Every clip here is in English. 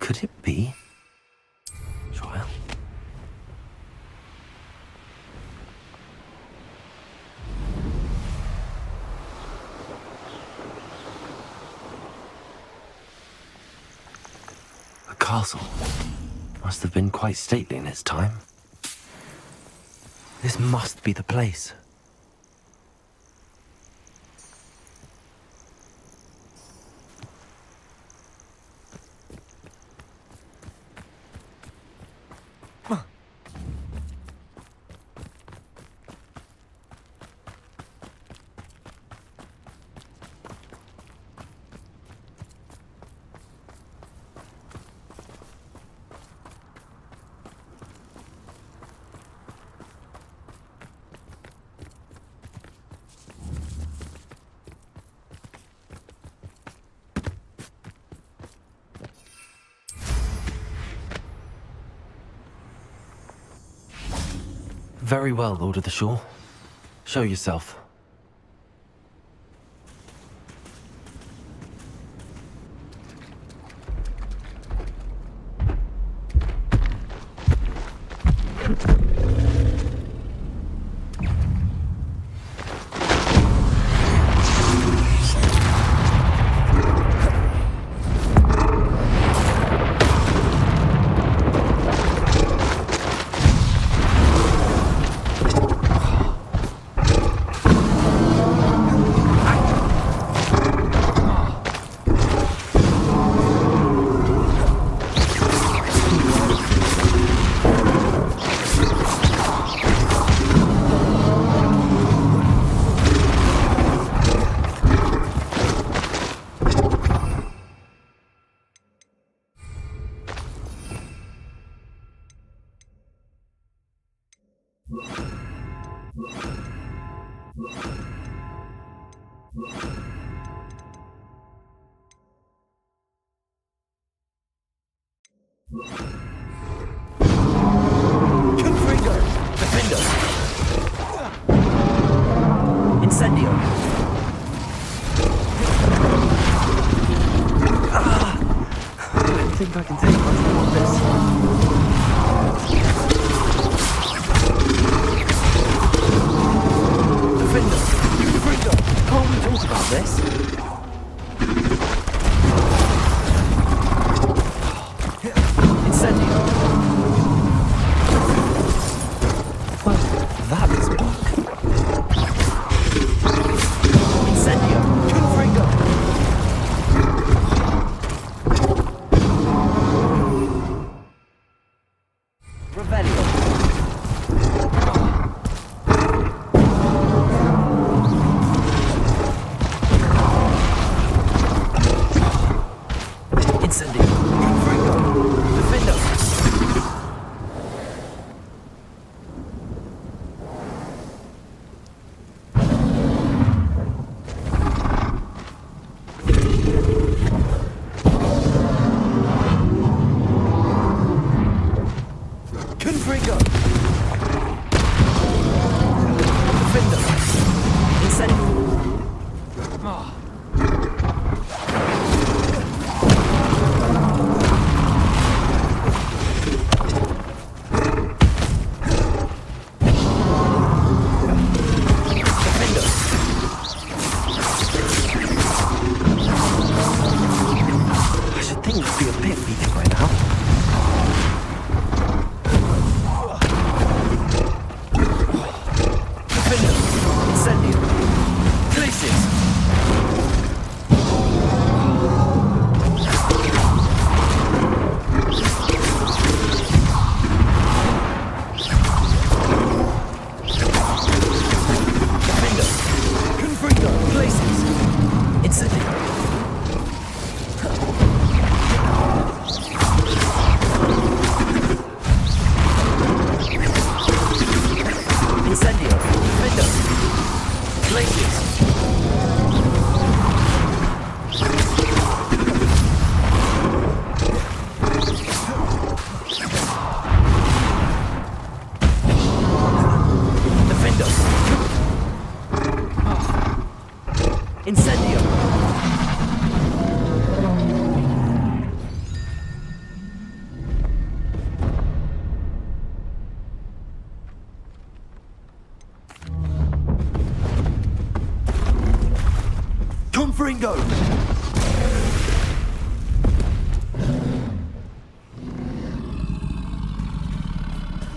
Could it be? Trial. A castle. Must have been quite stately in its time. This must be the place. Very well, Lord of the Shore. Show yourself. I think I can take much more of this. Defender! Can't we talk about this? Incendio! Well, that is luck. Incendio! Confringo!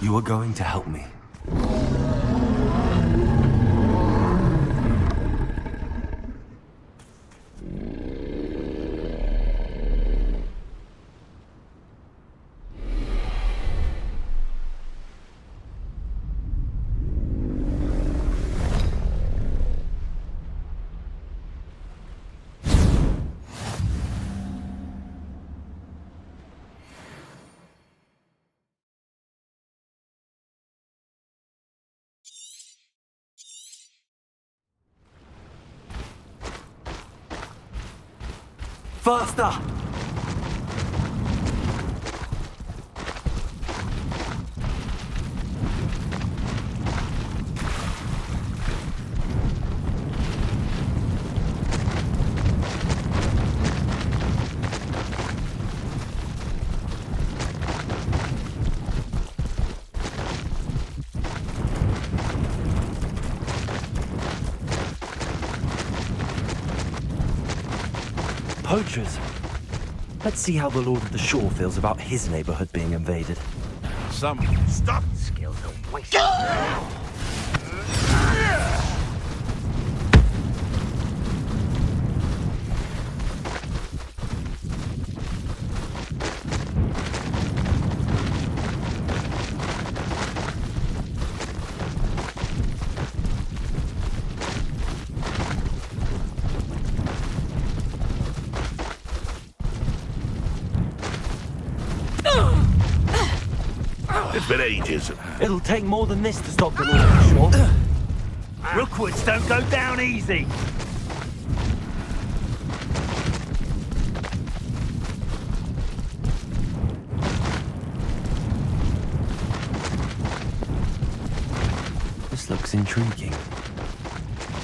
You are going to help me. Faster! Poachers. Let's see how the Lord of the Shore feels about his neighborhood being invaded. Some stop skills are wasted. It's been ages. It'll take more than this to stop the Lord of the Shore. Rookwoods don't go down easy. This looks intriguing.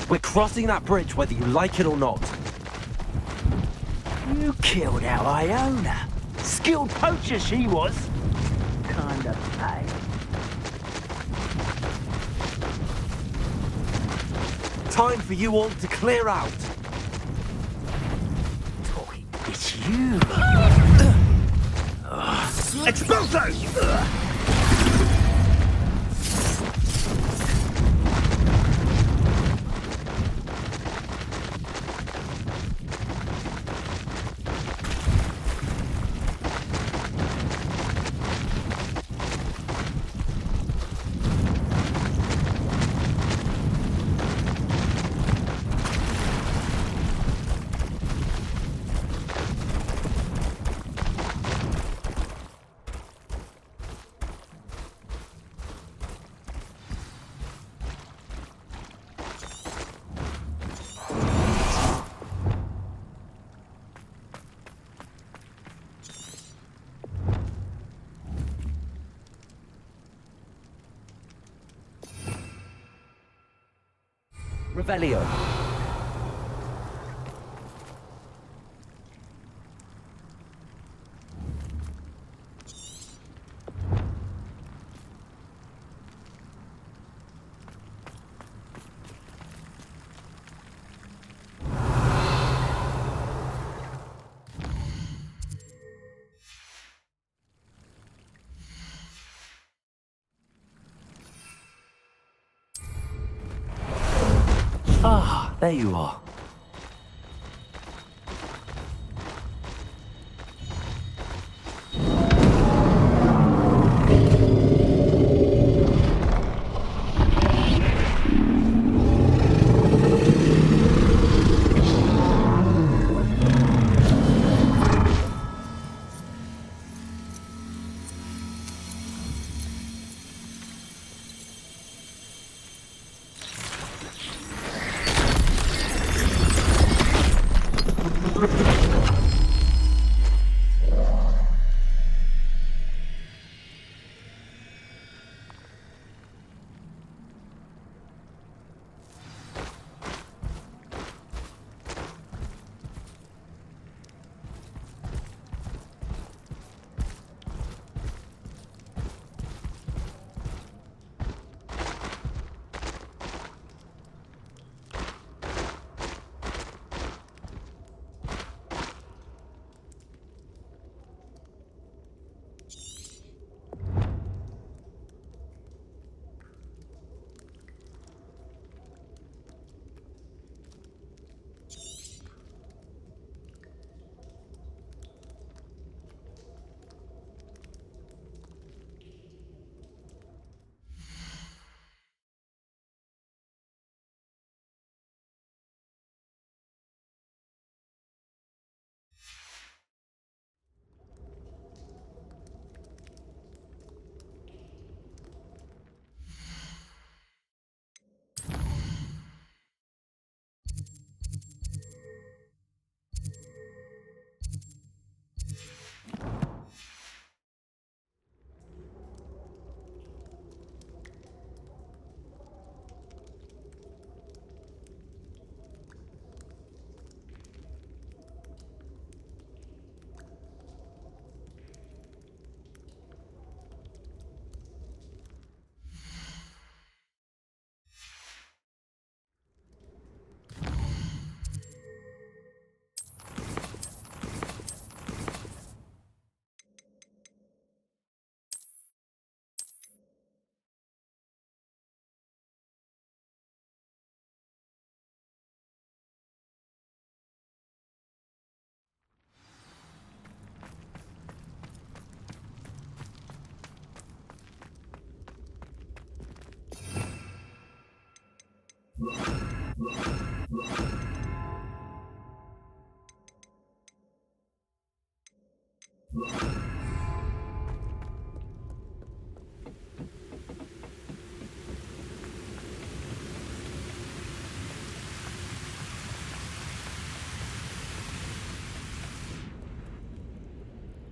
We're crossing that bridge whether you like it or not. You killed our Iona. Skilled poacher she was. Kind of pay. Time for you all to clear out. Talking, it's you. Expulso! Revelio. Ah, there you are.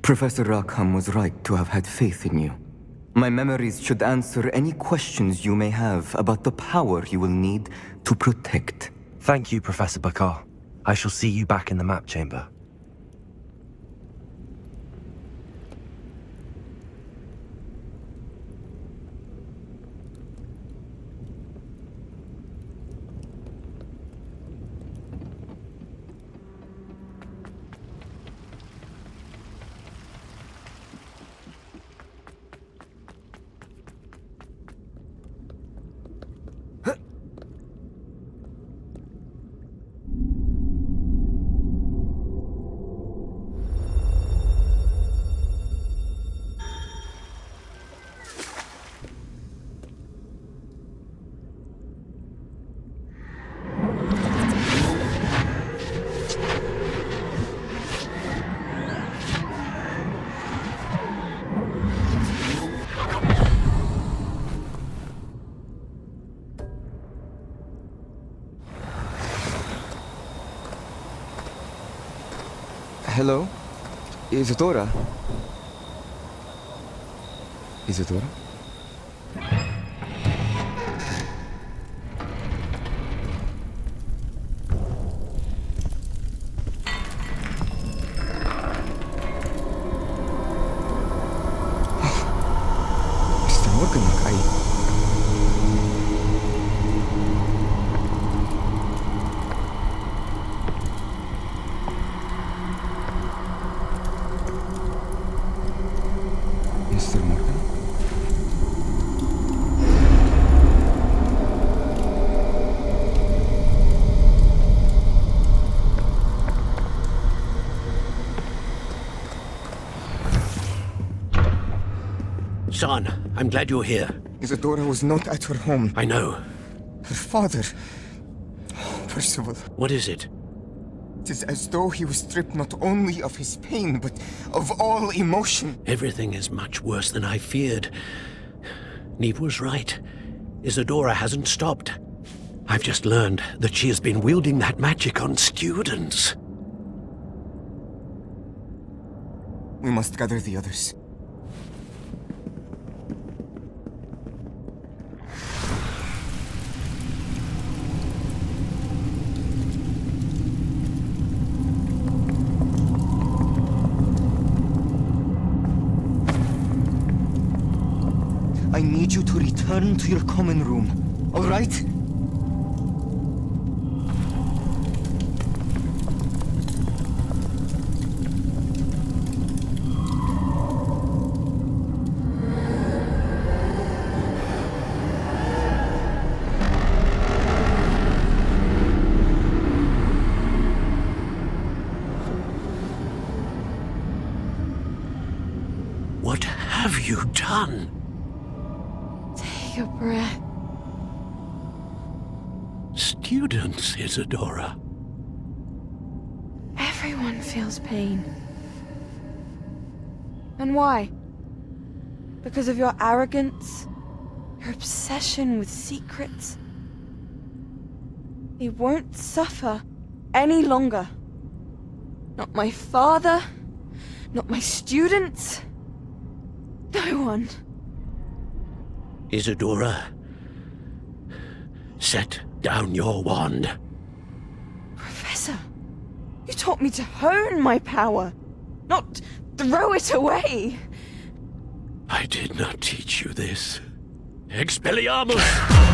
Professor Rackham was right to have had faith in you. My memories should answer any questions you may have about the power you will need to protect. Thank you, Professor Bakar. I shall see you back in the map chamber. Hello? Isadora? Isadora? Mr. Morgan, Mr. Morgan? Son, I'm glad you're here. Isadora was not at her home. I know. Her father... Percival. What is it? It is as though he was stripped not only of his pain, but of all emotion. Everything is much worse than I feared. Neve was right. Isadora hasn't stopped. I've just learned that she has been wielding that magic on students. We must gather the others. I need you to return to your common room, all right? What have you done? Take a breath. Students, Isadora. Everyone feels pain. And why? Because of your arrogance? Your obsession with secrets? They won't suffer any longer. Not my father, not my students, no one. Isadora, set down your wand. Professor, you taught me to hone my power, not throw it away. I did not teach you this. Expelliarmus!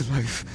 alive.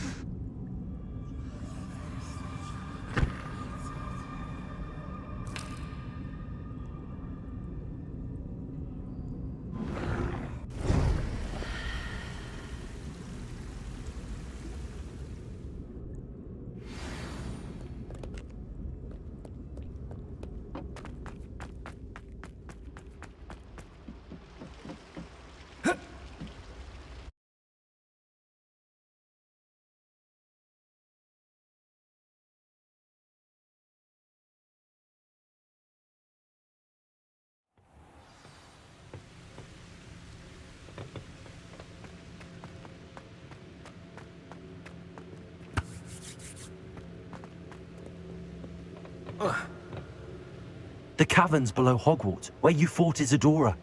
The caverns below Hogwarts, where you fought Isadora.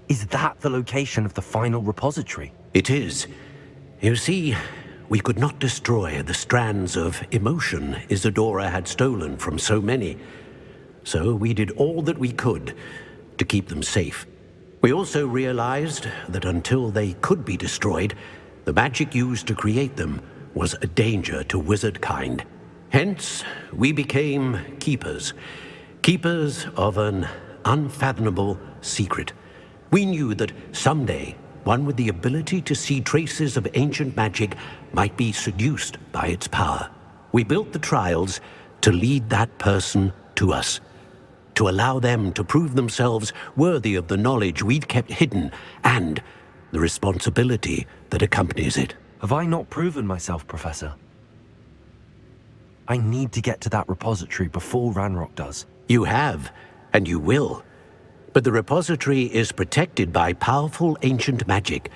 Is that the location of the final repository? It is. You see, we could not destroy the strands of emotion Isadora had stolen from so many. So we did all that we could to keep them safe. We also realized that until they could be destroyed, the magic used to create them was a danger to wizard kind. Hence, we became keepers. Keepers of an unfathomable secret. We knew that someday, one with the ability to see traces of ancient magic might be seduced by its power. We built the trials to lead that person to us, to allow them to prove themselves worthy of the knowledge we'd kept hidden and the responsibility that accompanies it. Have I not proven myself, Professor? I need to get to that repository before Ranrock does. You have, and you will. But the repository is protected by powerful ancient magic.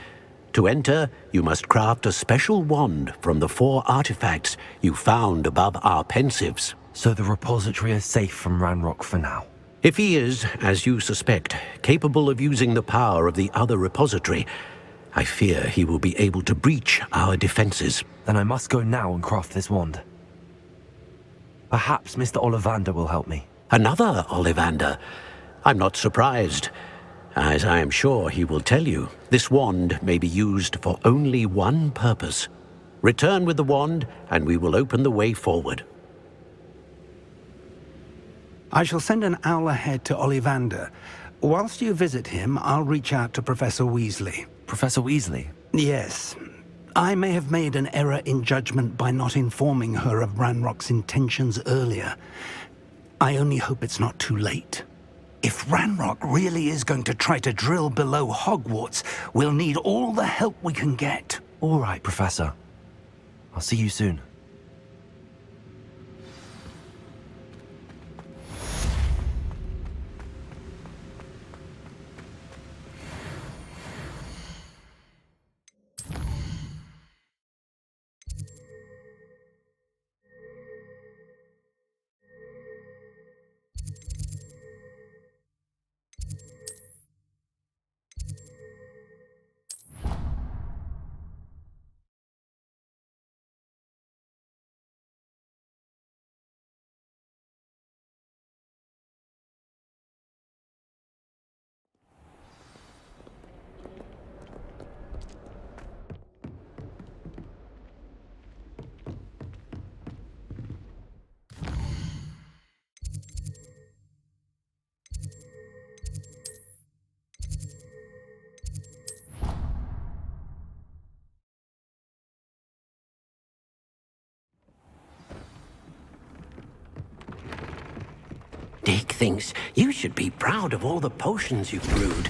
To enter, you must craft a special wand from the 4 artifacts you found above our pensives. So the repository is safe from Ranrock for now. If he is, as you suspect, capable of using the power of the other repository, I fear he will be able to breach our defenses. Then I must go now and craft this wand. Perhaps Mr. Ollivander will help me. Another Ollivander? I'm not surprised. As I am sure he will tell you, this wand may be used for only one purpose. Return with the wand, and we will open the way forward. I shall send an owl ahead to Ollivander. Whilst you visit him, I'll reach out to Professor Weasley. Professor Weasley? Yes. I may have made an error in judgment by not informing her of Ranrock's intentions earlier. I only hope it's not too late. If Ranrock really is going to try to drill below Hogwarts, we'll need all the help we can get. All right, Professor. I'll see you soon. Dick thinks you should be proud of all the potions you've brewed.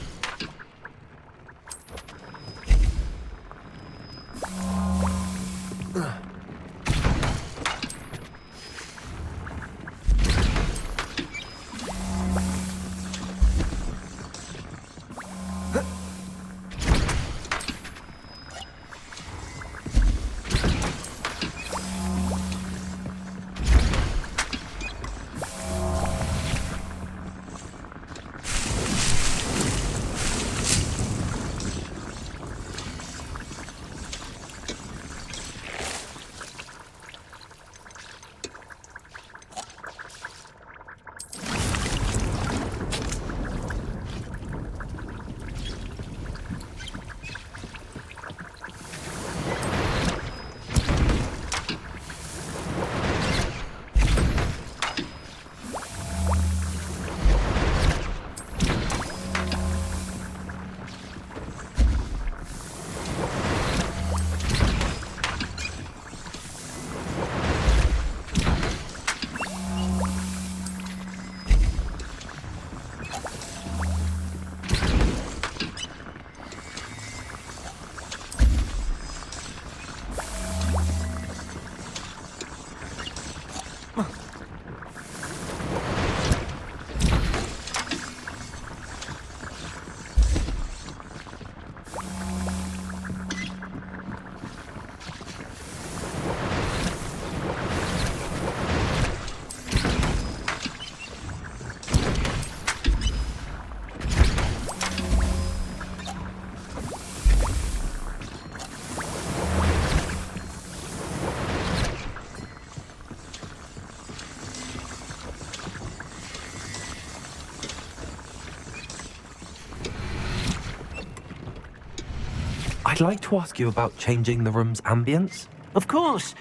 I'd like to ask you about changing the room's ambience. Of course.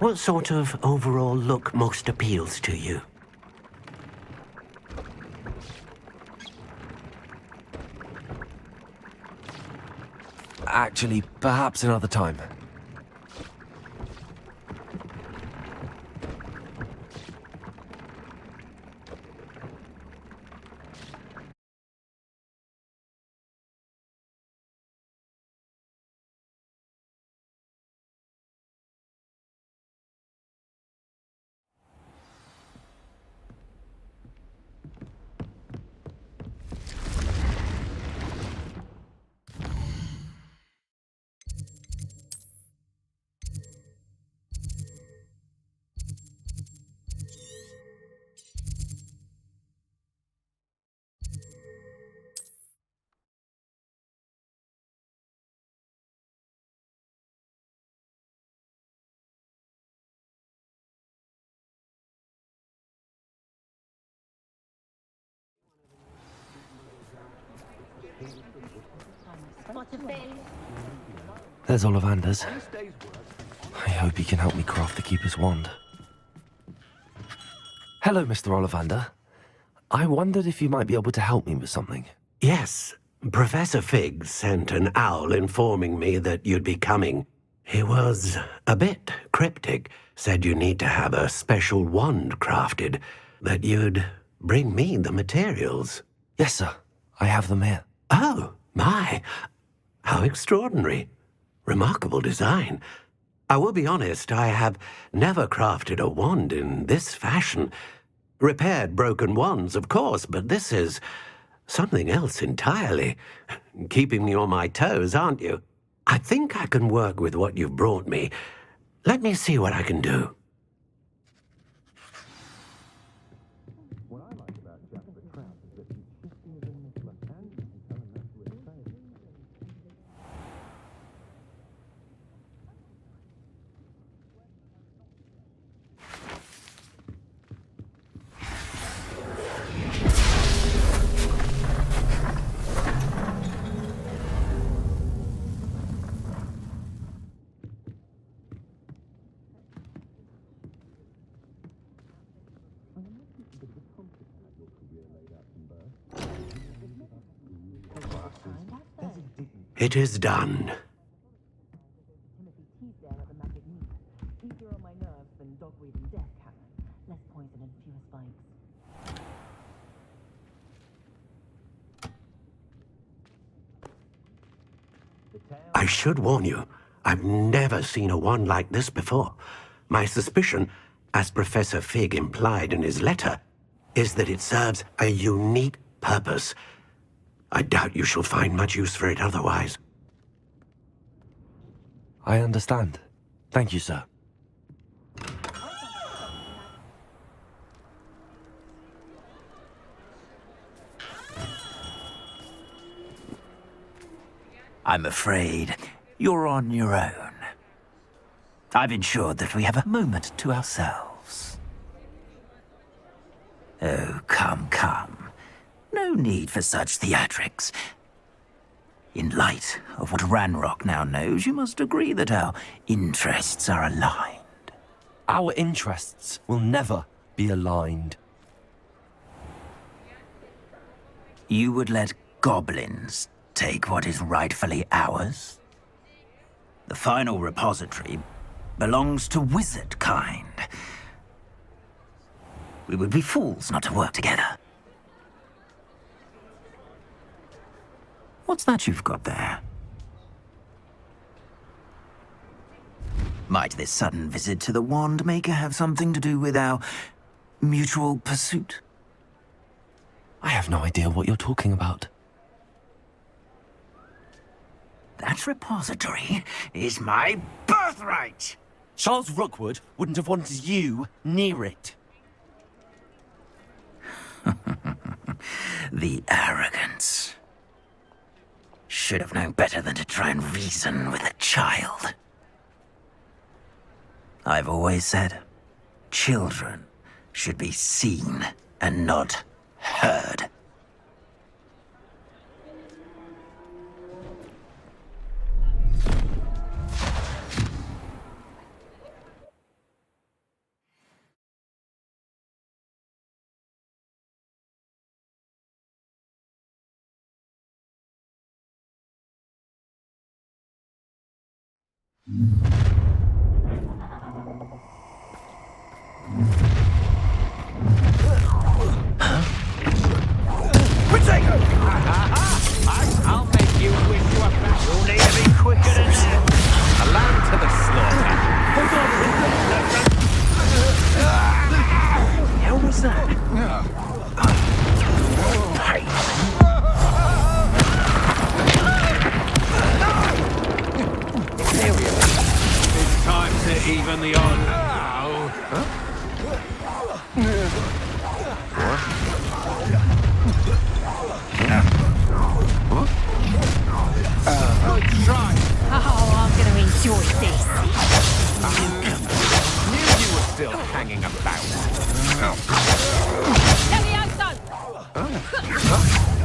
What sort of overall look most appeals to you? Actually, perhaps another time. There's Ollivander's. I hope he can help me craft the Keeper's wand. Hello, Mr. Ollivander. I wondered if you might be able to help me with something. Yes, Professor Fig sent an owl informing me that you'd be coming. He was a bit cryptic, said you need to have a special wand crafted, that you'd bring me the materials. Yes, sir. I have them here. Oh, my. How extraordinary. Remarkable design. I will be honest, I have never crafted a wand in this fashion. Repaired broken wands, of course, but this is something else entirely. Keeping me on my toes, aren't you? I think I can work with what you've brought me. Let me see what I can do. It is done. I should warn you, I've never seen a wand like this before. My suspicion, as Professor Fig implied in his letter, is that it serves a unique purpose. I doubt you shall find much use for it otherwise. I understand. Thank you, sir. I'm afraid you're on your own. I've ensured that we have a moment to ourselves. Oh, come, come. No need for such theatrics. In light of what Ranrock now knows, you must agree that our interests are aligned. Our interests will never be aligned. You would let goblins take what is rightfully ours? The final repository belongs to wizard kind. We would be fools not to work together. What's that you've got there? Might this sudden visit to the Wand Maker have something to do with our mutual pursuit? I have no idea what you're talking about. That repository is my birthright! Charles Rookwood wouldn't have wanted you near it. The arrogance. Should have known better than to try and reason with a child. I've always said, children should be seen and not heard. I'll make you wish you were back. You'll need to be quicker than that. A lamb to the slaughter. How was that? It's time to even the odds. Oh, I'm going to enjoy this. Knew you were still hanging about. Levioso!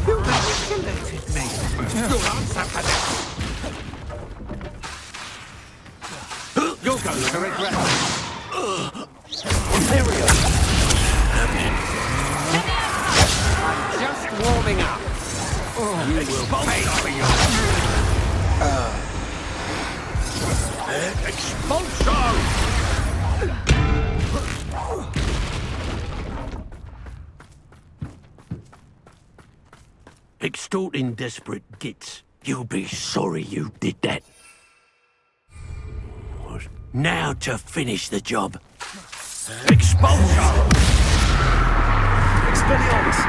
You manipulated me. Your answer for this. You're going to regret it. Imperial. Just warming up. You will pay for your... Expulsion! Extorting desperate gits. You'll be sorry you did that. Now to finish the job. Expulsion! Expelliarmus!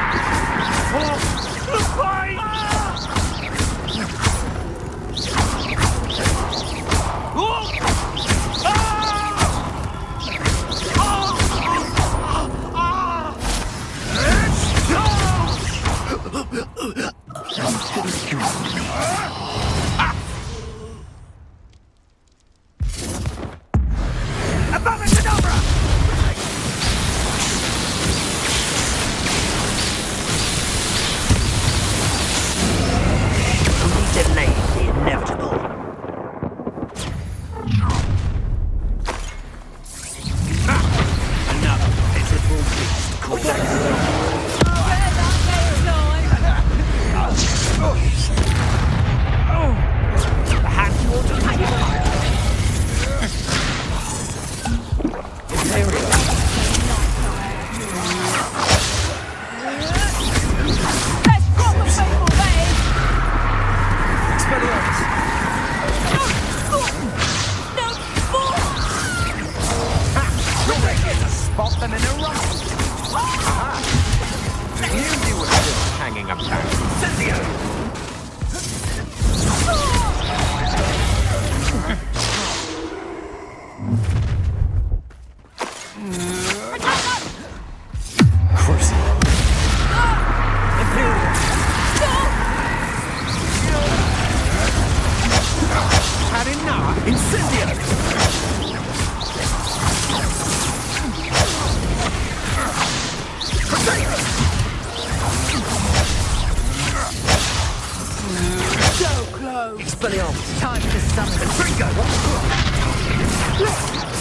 Expelliarmus! Time to summon the trigger!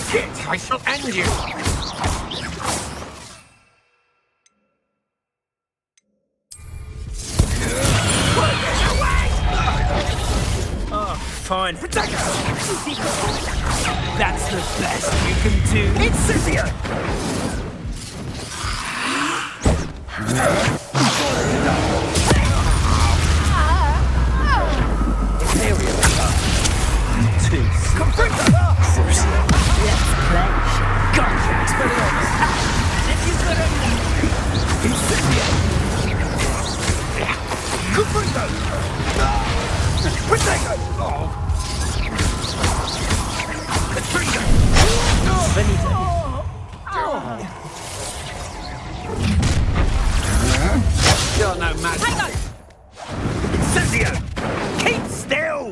Shit, I shall end you! Fine. Protect us! That's the best you can do. Incendio! You're no match. Hang on! Incendio! Keep still!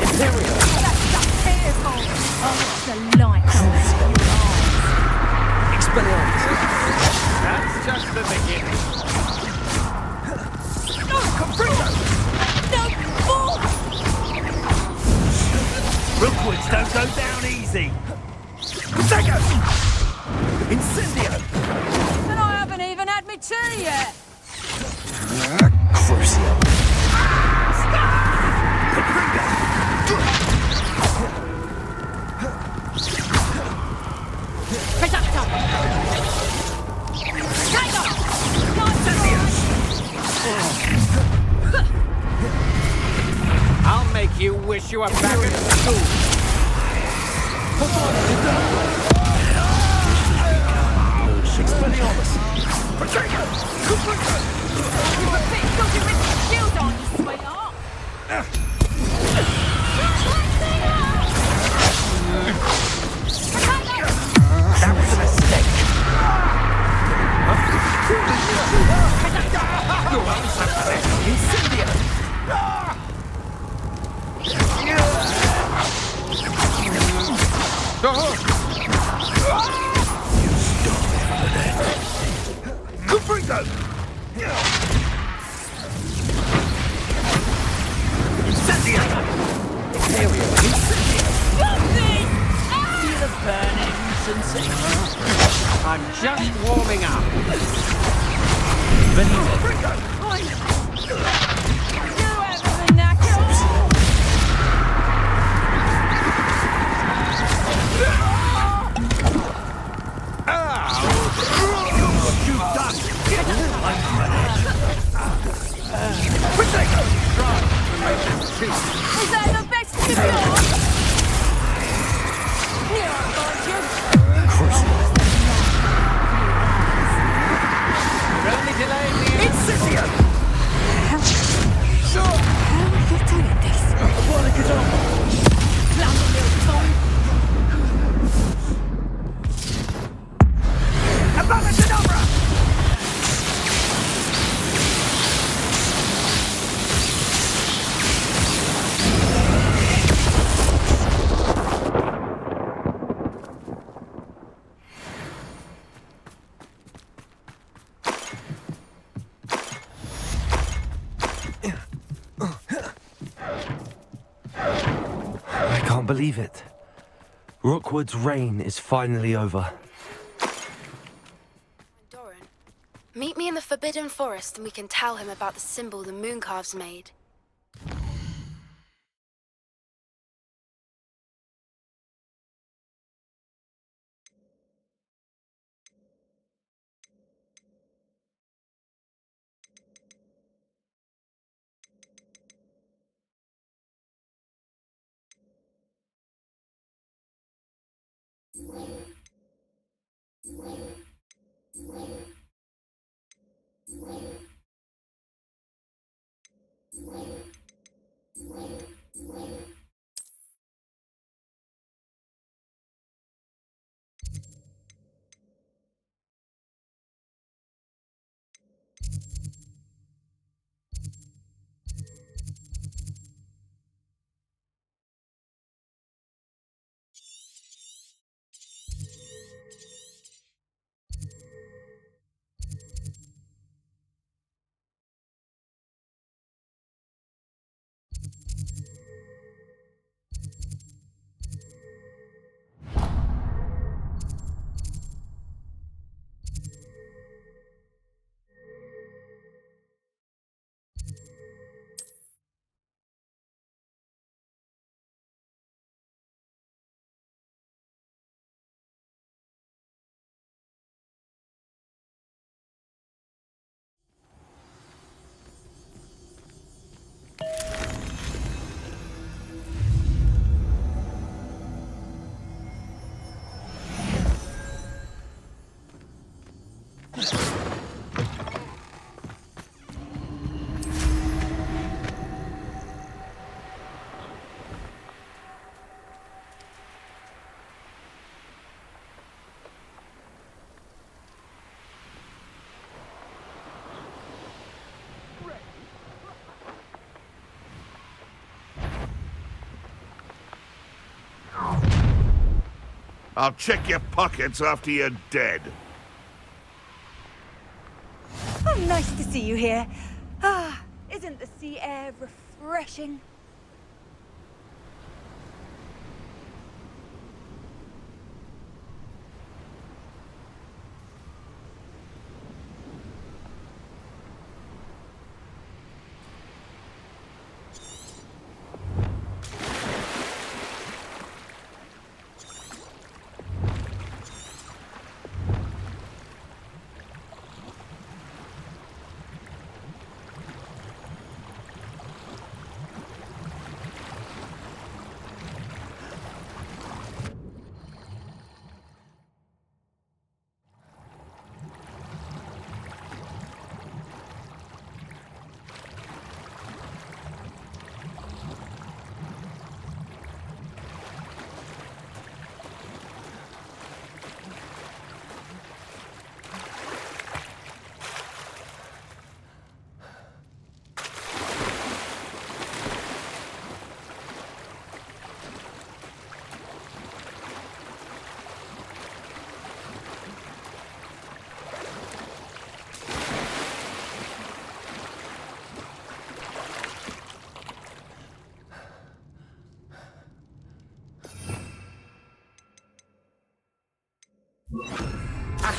Imperial! That's fearful! Oh, the light on your eyes! Expelliarmus! That's just the beginning. No, fool! Rookwoods don't go down easy! Protego! Incendio! And I haven't even had my tea yet! you wish you were back at school. Expelliarmus! You're a bit dodgy with the shield on, you sweetheart. That was a mistake! Feel the burning sensation. I'm just warming up. Is that the best you've got? You're only delaying the Incendio! How are you doing this? Bloody little phone. I can't believe it. Rookwood's reign is finally over. Doran, meet me in the Forbidden Forest and we can tell him about the symbol the Mooncalves made. I'll check your pockets after you're dead. Oh, nice to see you here. Ah, isn't the sea air refreshing?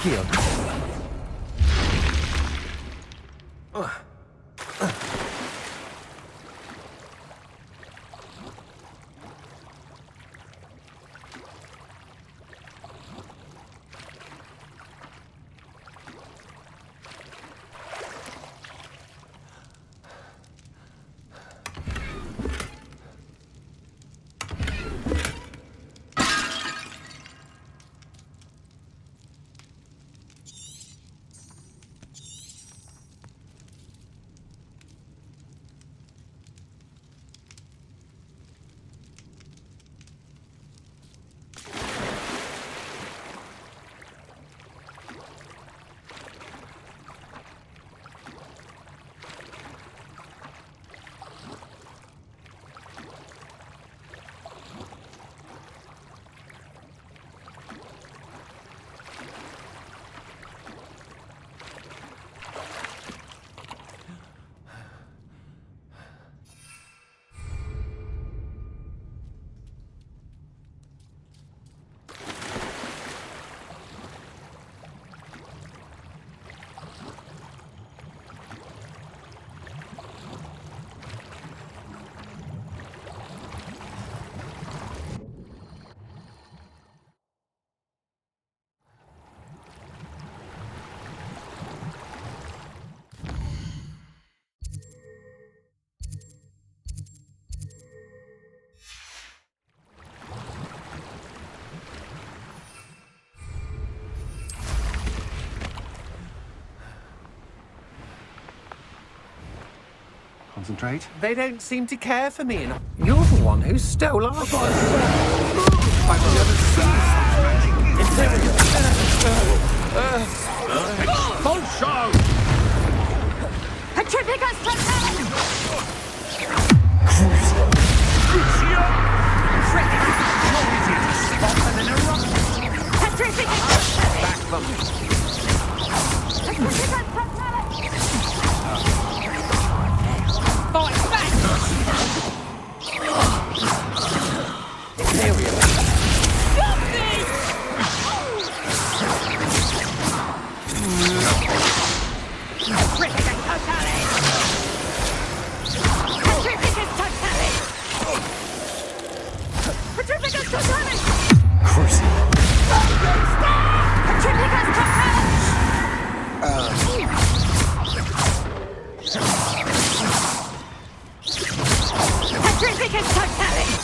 skill. Concentrate. They don't seem to care for me enough. You're the one who stole our I've never seen such magic. Boncho! Petrificus Totalis! Crucio! Petrificus Totalis! Back them. Petrificus Totalis! Fight back! Here we are. Stop this! Petrificus Totalis! Petrificus Totalis! Petrificus Totalis! Crucio. Petrificus Totalis! Petrificus Totalis!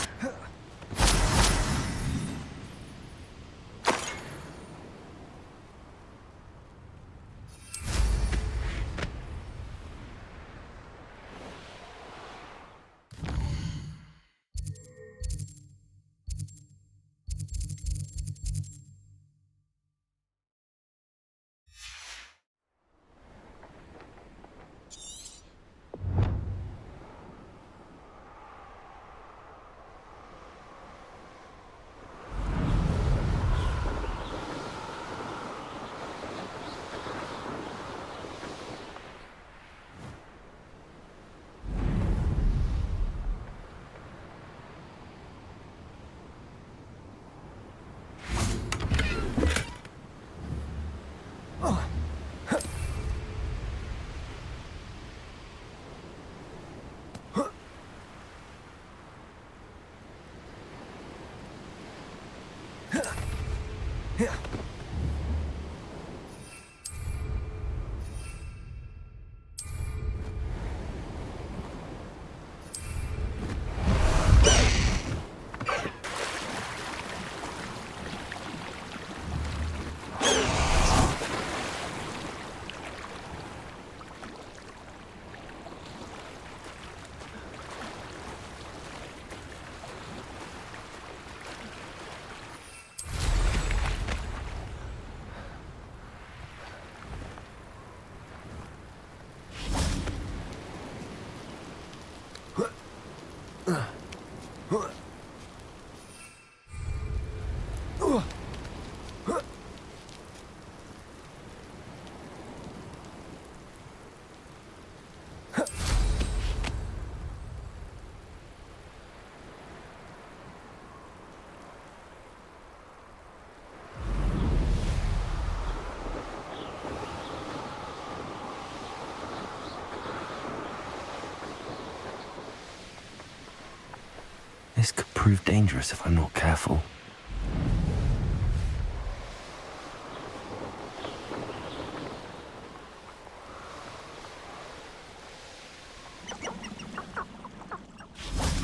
This could prove dangerous if I'm not careful.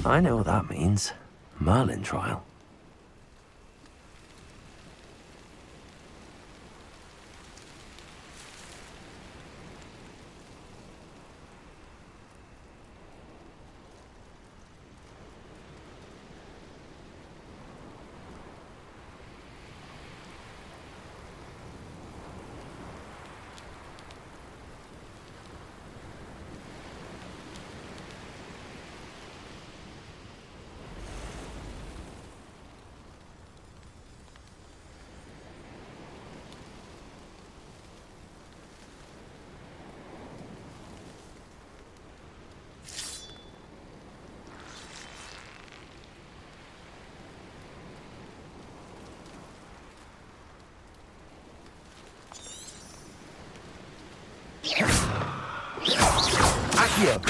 I know what that means. Merlin trial. Accio!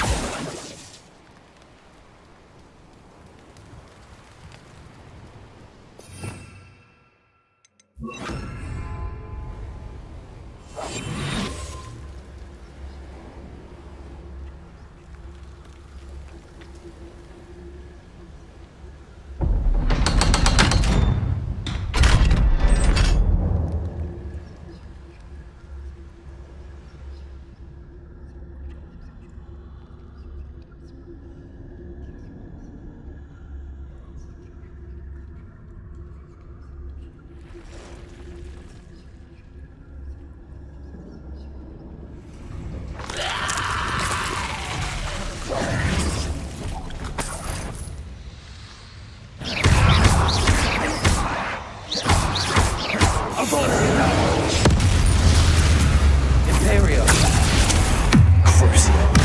Imperio! Crucio.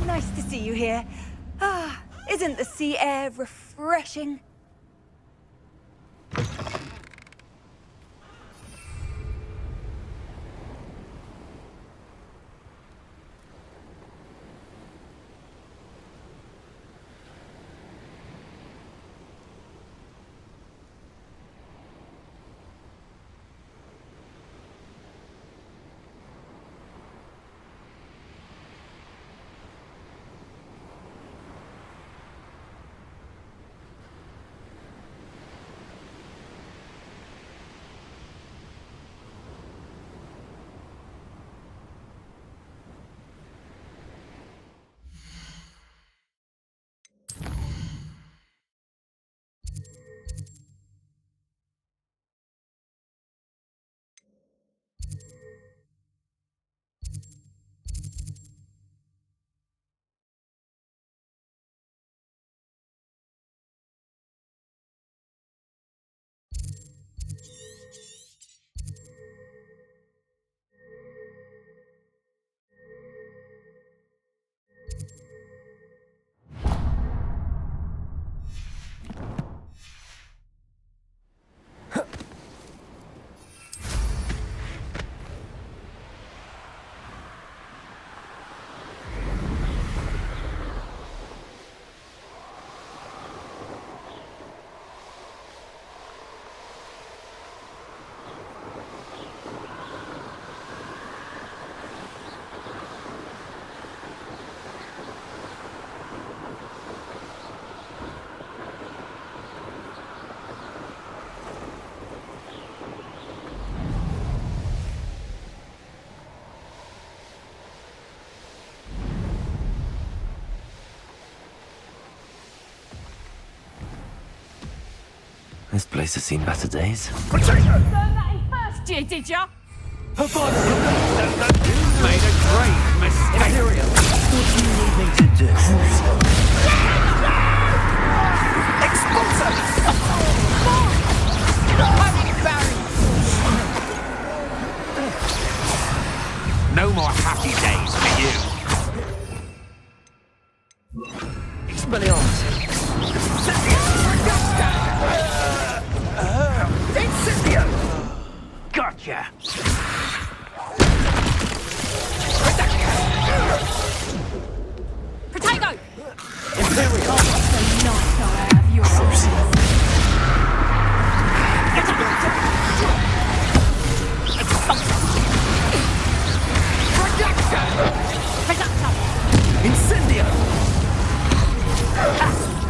Nice to see you here. Ah, isn't the sea air refreshing? This place has seen better days. Learn that in first year, did ya? Made a great mistake. Imperial, what do you need me to do? Expulsor! No more happy days for you. Expelliarmus! Incendio! Gotcha. Protego! Imperial! What's the night I have your eyes? Incendio!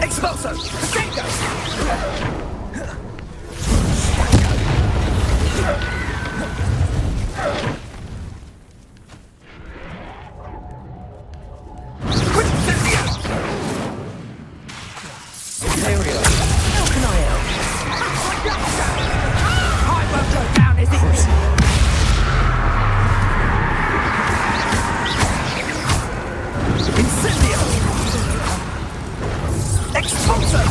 Expulso! Protego! Imperial! How can I help? I won't go down as it Incendio! Expulso!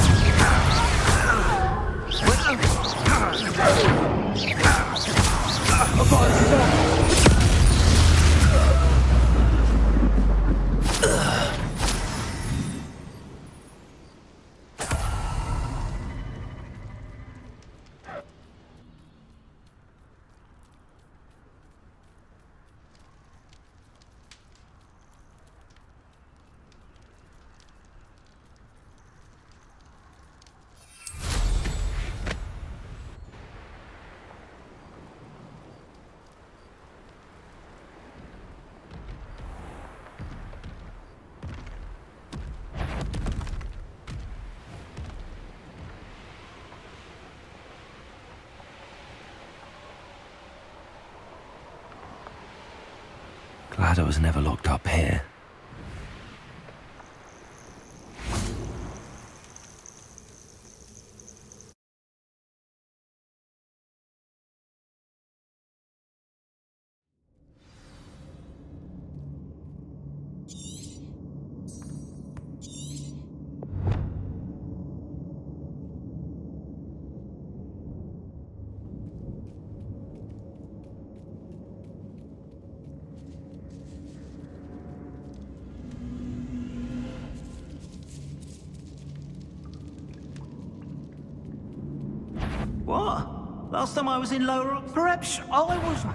Glad I was never locked up here. What? Last time I was in Lower Rock, perhaps I was...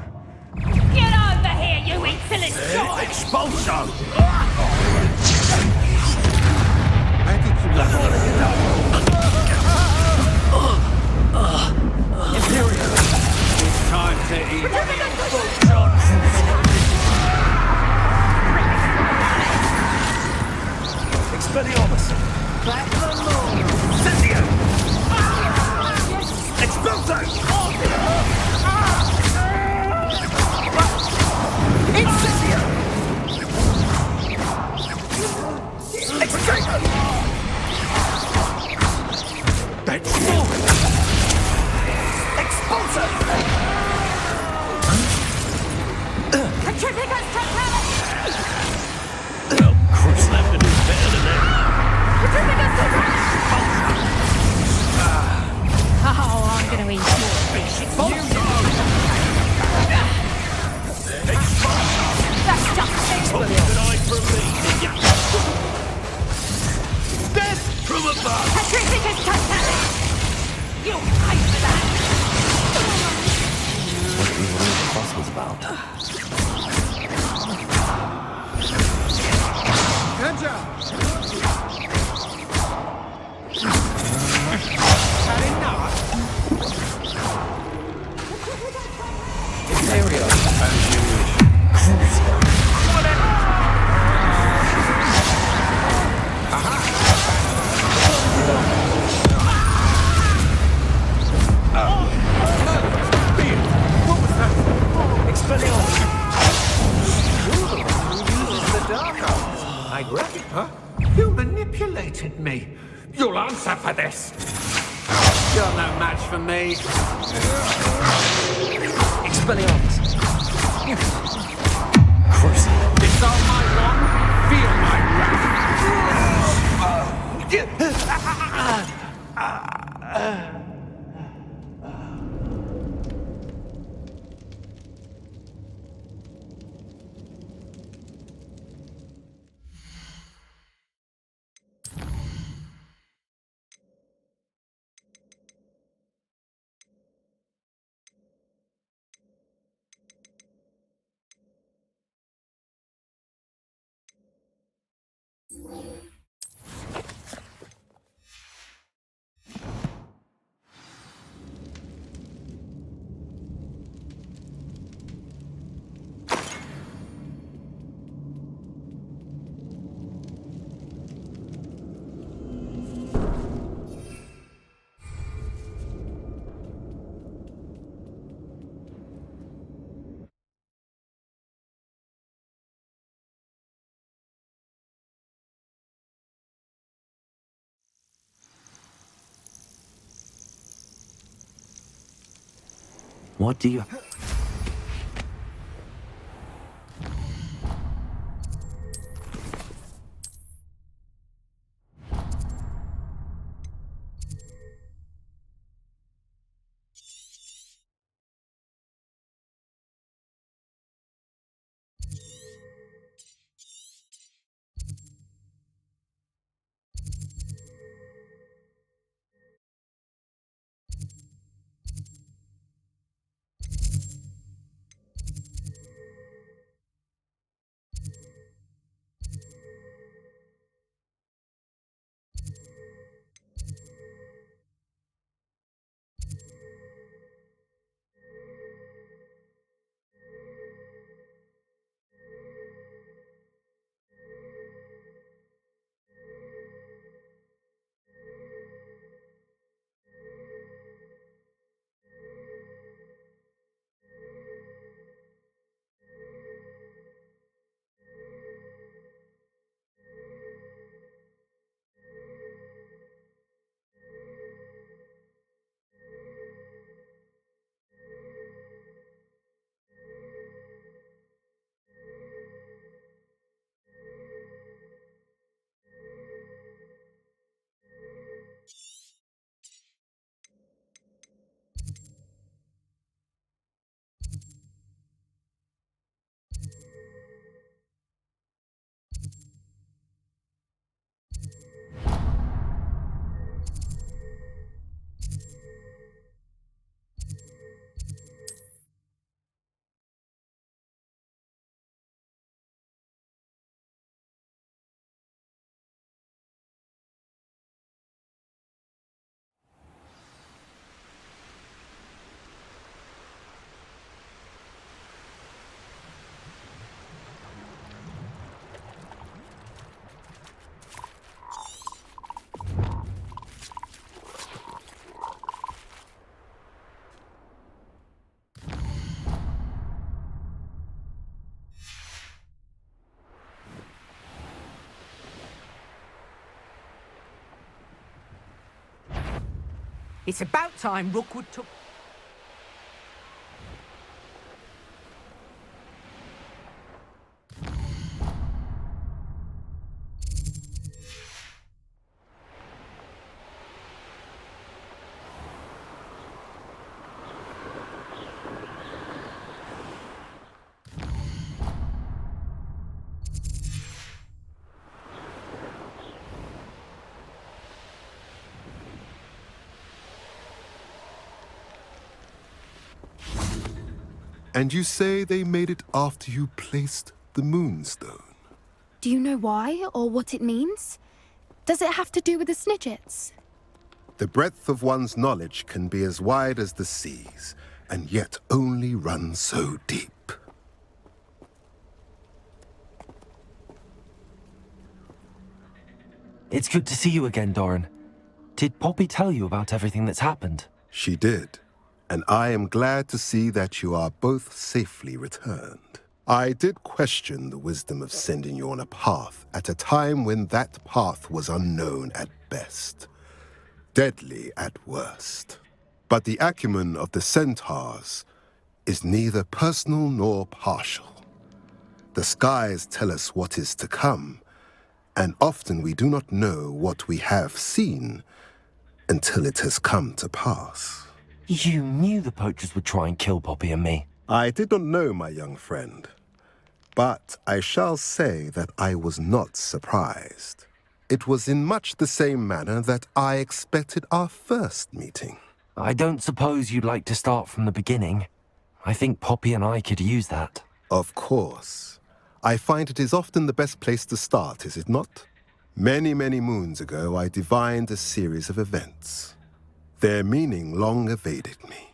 Get over here, you insolent child! Expulso! Imperial! It's time to eat. Expelliarmus! Incendio! Expulso! Incendio! Extract! That's forward! Expulso! Petrificus totalis! Chris left to do better than that. Petrificus totalis! Oh, I'm gonna eat your fish. That's just Death from above! Petrificus totalis! You'll pay for that! Must be what all the fuss was about. Had enough? Imperial! As you wish. Expelliarmus! Uses the dark arts. I grab it, huh? You manipulated me. You'll answer for this. You're no match for me. Expelliarmus! Crucible! Disarm my wand, feel my wrath. What do you... It's about time Rookwood took... And you say they made it after you placed the Moonstone? Do you know why or what it means? Does it have to do with the Snidgets? The breadth of one's knowledge can be as wide as the seas, and yet only run so deep. It's good to see you again, Doran. Did Poppy tell you about everything that's happened? She did, and I am glad to see that you are both safely returned. I did question the wisdom of sending you on a path at a time when that path was unknown at best. deadly at worst. But the acumen of the centaurs is neither personal nor partial. The skies tell us what is to come, and often we do not know what we have seen until it has come to pass. You knew the poachers would try and kill Poppy and me. I did not know, my young friend, but I shall say that I was not surprised. It was in much the same manner that I expected our first meeting. I don't suppose you'd like to start from the beginning. I think Poppy and I could use that. Of course. I find it is often the best place to start, is it not? Many, many moons ago, I divined a series of events. Their meaning long evaded me,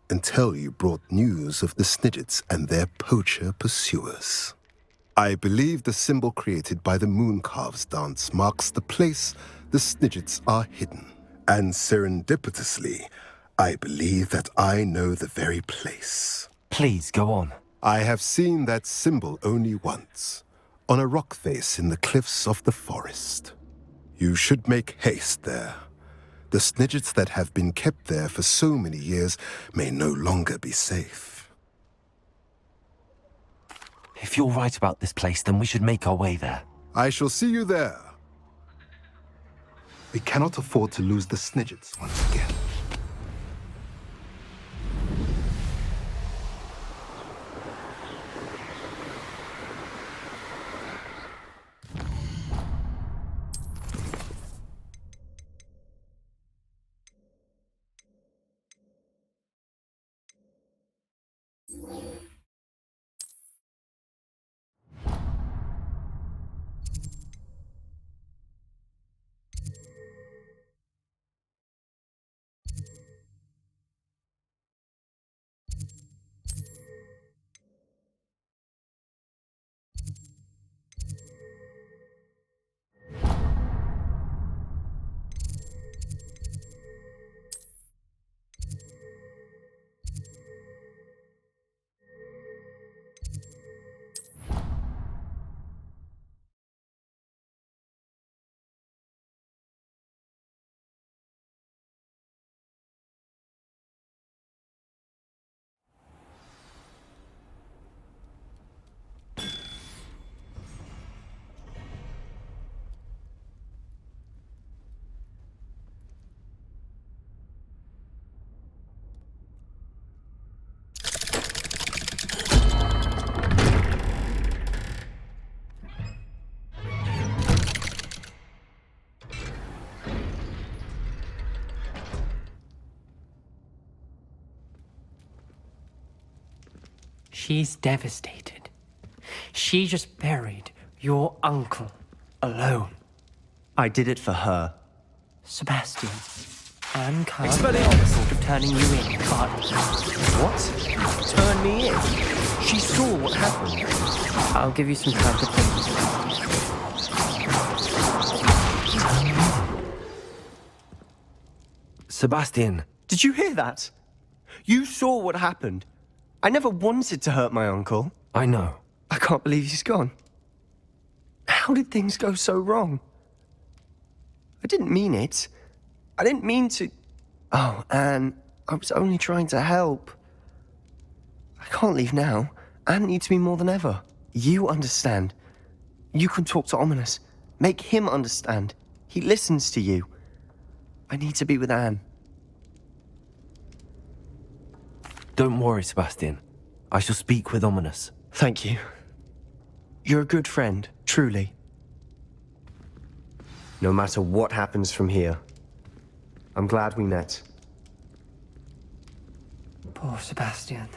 until you brought news of the Snidgets and their poacher pursuers. I believe the symbol created by the Mooncalves dance marks the place the Snidgets are hidden. And serendipitously, I believe that I know the very place. Please, go on. I have seen that symbol only once, on a rock face in the cliffs of the forest. You should make haste there. The Snidgets that have been kept there for so many years may no longer be safe. If you're right about this place, then we should make our way there. I shall see you there. We cannot afford to lose the Snidgets once again. She's devastated. She just buried your uncle alone. I did it for her. Sebastian, Anne can't be thought of turning you in, can't you? What? Turn me in? She saw what happened. I'll give you some time to think. Sebastian. Did you hear that? You saw what happened. I never wanted to hurt my uncle. I know. I can't believe he's gone. How did things go so wrong? I didn't mean it. I didn't mean to... Oh, Anne, I was only trying to help. I can't leave now. Anne needs me more than ever. You understand. You can talk to Ominous. Make him understand. He listens to you. I need to be with Anne. Don't worry, Sebastian. I shall speak with Ominous. Thank you. You're a good friend, truly. No matter what happens from here, I'm glad we met. Poor Sebastian.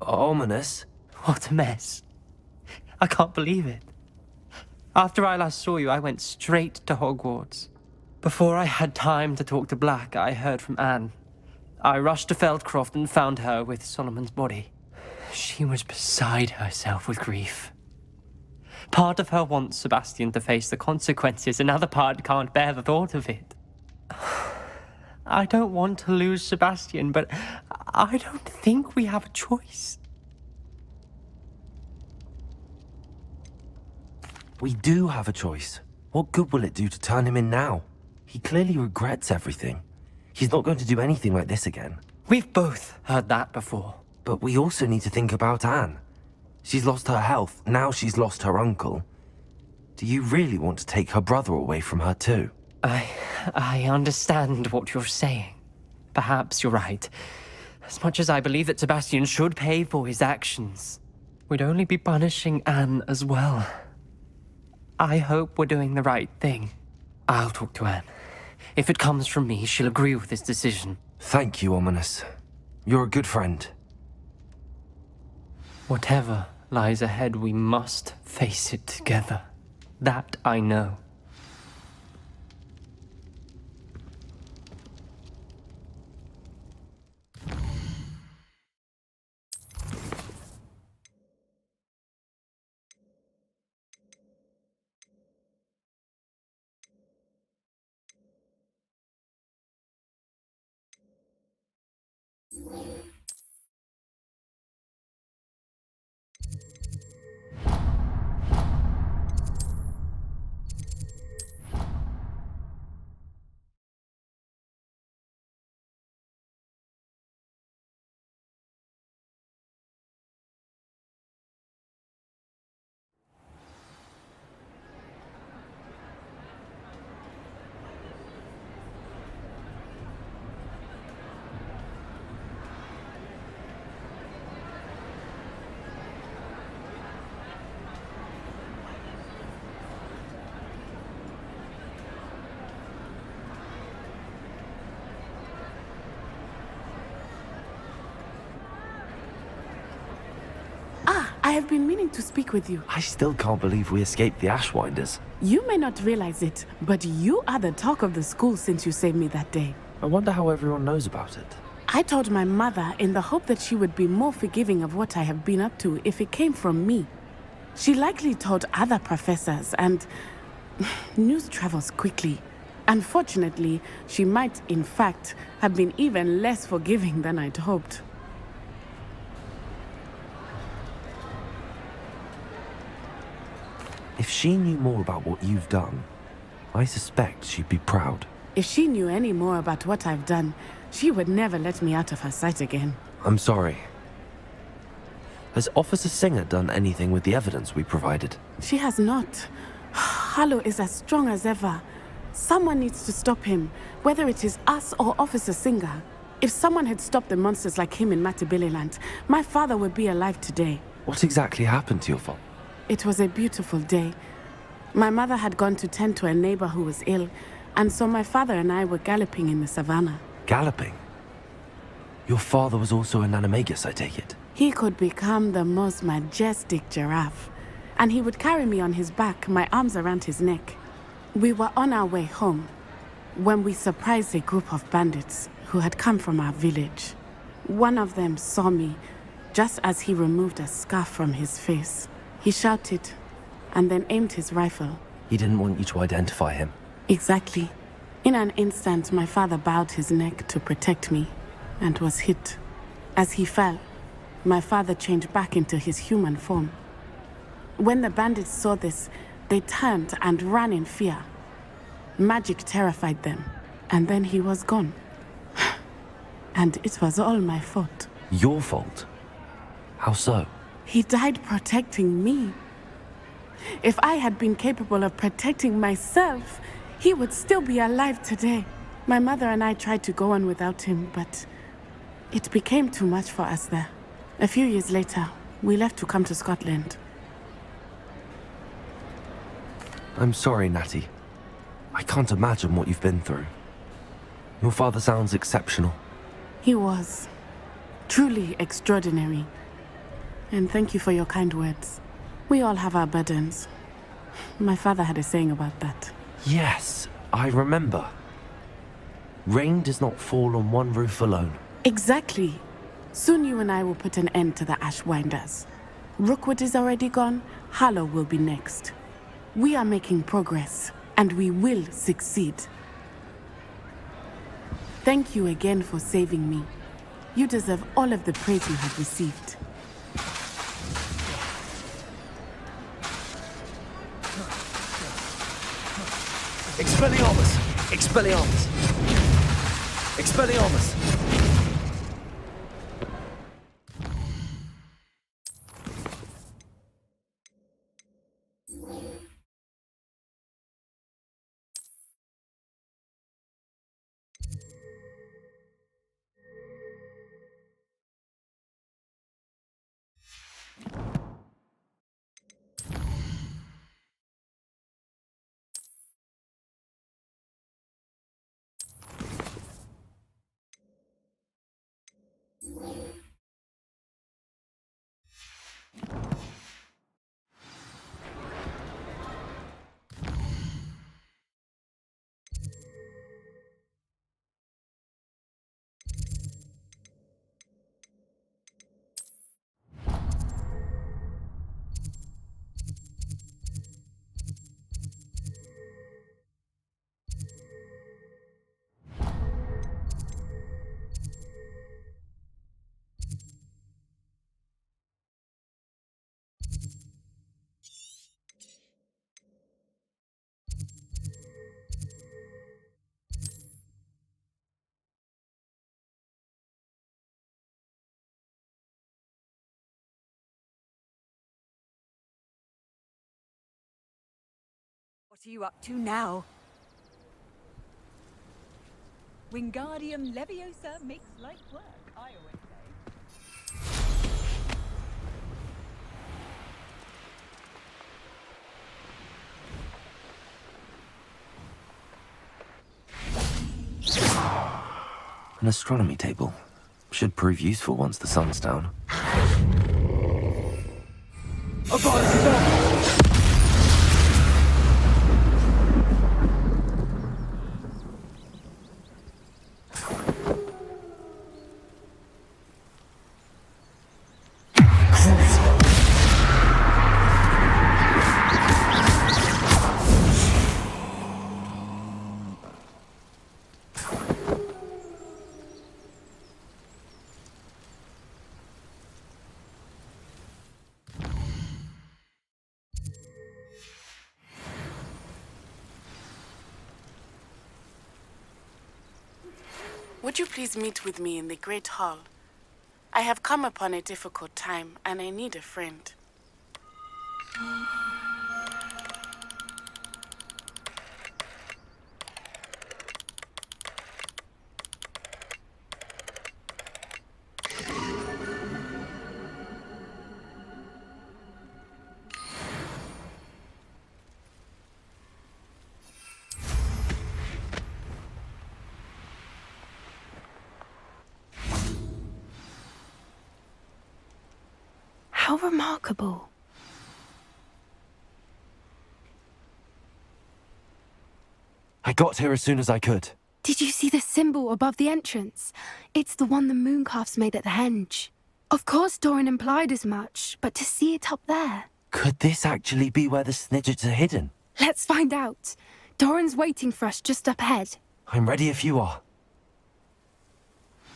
Ominous? What a mess. I can't believe it. After I last saw you, I went straight to Hogwarts. Before I had time to talk to Black, I heard from Anne. I rushed to Feldcroft and found her with Solomon's body. She was beside herself with grief. Part of her wants Sebastian to face the consequences, another part can't bear the thought of it. I don't want to lose Sebastian, but I don't think we have a choice. We do have a choice. What good will it do to turn him in now? He clearly regrets everything. He's not going to do anything like this again. We've both heard that before. But we also need to think about Anne. She's lost her health, now she's lost her uncle. Do you really want to take her brother away from her too? I understand what you're saying. Perhaps you're right. As much as I believe that Sebastian should pay for his actions, we'd only be punishing Anne as well. I hope we're doing the right thing. I'll talk to Anne. If it comes from me, she'll agree with this decision. Thank you, Ominous. You're a good friend. Whatever lies ahead, we must face it together. That I know. I have been meaning to speak with you. I still can't believe we escaped the Ashwinders. You may not realize it, but you are the talk of the school since you saved me that day. I wonder how everyone knows about it. I told my mother in the hope that she would be more forgiving of what I have been up to if it came from me. She likely told other professors, and news travels quickly. Unfortunately, she might, in fact, have been even less forgiving than I'd hoped. If she knew more about what you've done, I suspect she'd be proud. If she knew any more about what I've done, she would never let me out of her sight again. I'm sorry. Has Officer Singer done anything with the evidence we provided? She has not. Harlow is as strong as ever. Someone needs to stop him, whether it is us or Officer Singer. If someone had stopped the monsters like him in Matabeleland, my father would be alive today. What exactly happened to your father? It was a beautiful day. My mother had gone to tend to a neighbor who was ill, and so my father and I were galloping in the savannah. Galloping? Your father was also an animagus, I take it? He could become the most majestic giraffe, and he would carry me on his back, my arms around his neck. We were on our way home when we surprised a group of bandits who had come from our village. One of them saw me just as he removed a scarf from his face. He shouted and then aimed his rifle. He didn't want you to identify him. Exactly. In an instant, my father bowed his neck to protect me and was hit. As he fell, my father changed back into his human form. When the bandits saw this, they turned and ran in fear. Magic terrified them, and then he was gone. And it was all my fault. Your fault? How so? He died protecting me. If I had been capable of protecting myself, he would still be alive today. My mother and I tried to go on without him, but it became too much for us there. A few years later, we left to come to Scotland. I'm sorry, Natty. I can't imagine what you've been through. Your father sounds exceptional. He was. Truly extraordinary. And thank you for your kind words. We all have our burdens. My father had a saying about that. Yes, I remember. Rain does not fall on one roof alone. Exactly. Soon you and I will put an end to the Ashwinders. Rookwood is already gone. Hollow will be next. We are making progress, and we will succeed. Thank you again for saving me. You deserve all of the praise you have received. Expelliarmus! Expelliarmus! Expelliarmus! What are you up to now? Wingardium Leviosa makes light work, I always say. An astronomy table. Should prove useful once the sun's down. Would you please meet with me in the Great Hall? I have come upon a difficult time, and I need a friend. How remarkable. I got here as soon as I could. Did you see the symbol above the entrance? It's the one the mooncalves made at the henge. Of course Doran implied as much, but to see it up there... Could this actually be where the Snidgets are hidden? Let's find out. Doran's waiting for us just up ahead. I'm ready if you are.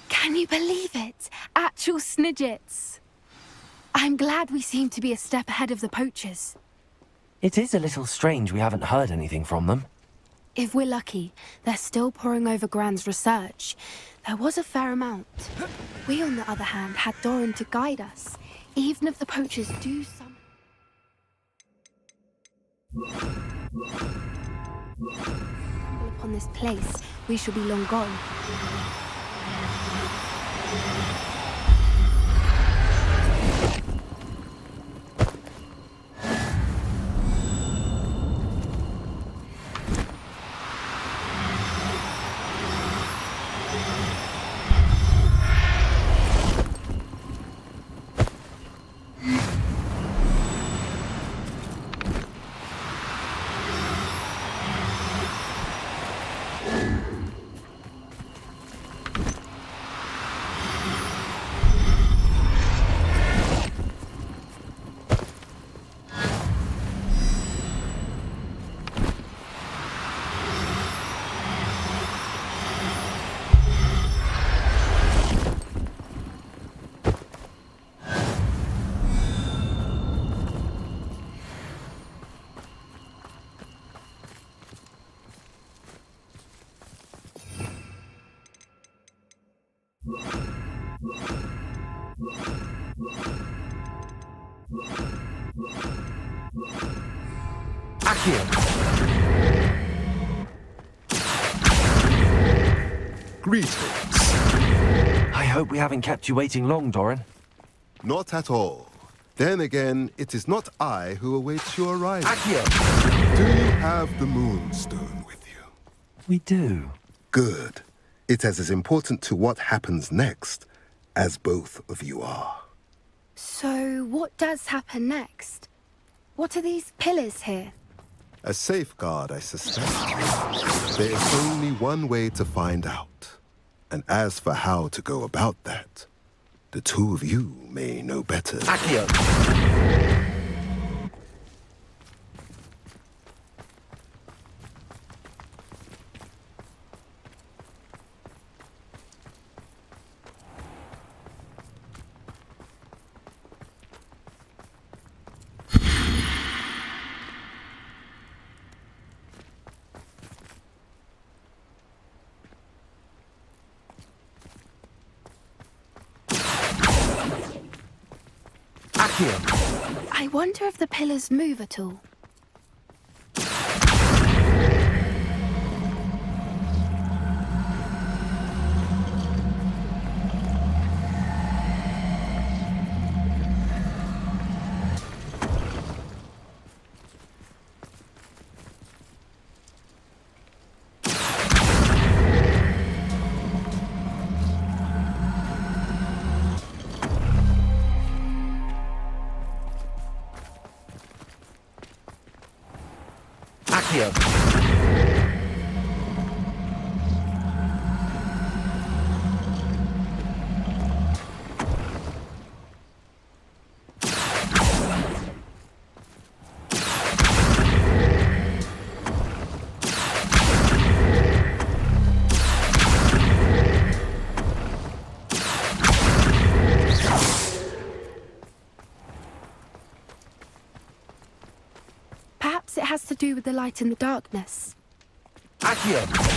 Can you believe it? Actual Snidgets. I'm glad we seem to be a step ahead of the poachers. It is a little strange we haven't heard anything from them. If we're lucky, they're still poring over Gran's research. There was a fair amount. We, on the other hand, had Doran to guide us. Even if the poachers do some... upon this place, we shall be long gone. Greetings. I hope we haven't kept you waiting long, Doran. Not at all. Then again, it is not I who awaits your arrival. Do you have the Moonstone with you? We do. Good. It is as important to what happens next as both of you are. So, what does happen next? What are these pillars here? A safeguard, I suspect. There is only one way to find out. And as for how to go about that, the two of you may know better. Accio! I wonder if the pillars move at all. Accio! Perhaps it has to do with the light and the darkness. Accio!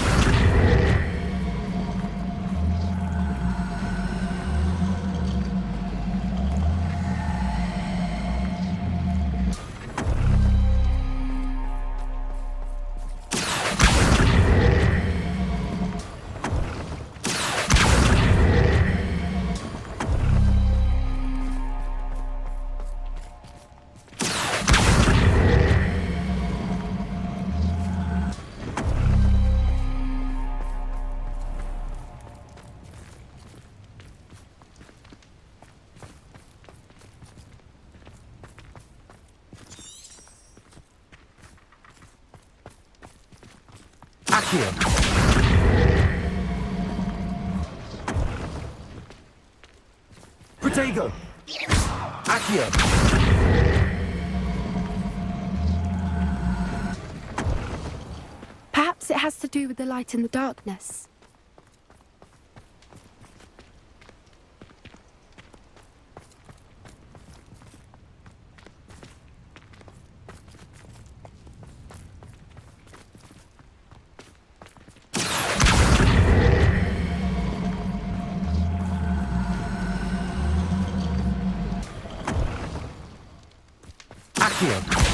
Accio! Protego! Accio! Perhaps it has to do with the light and the darkness. Accio!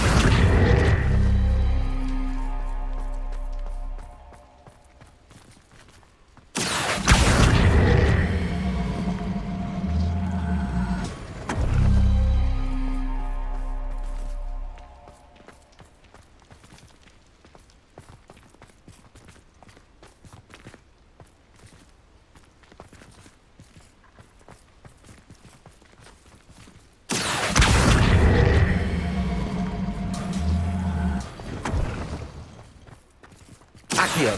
Accio!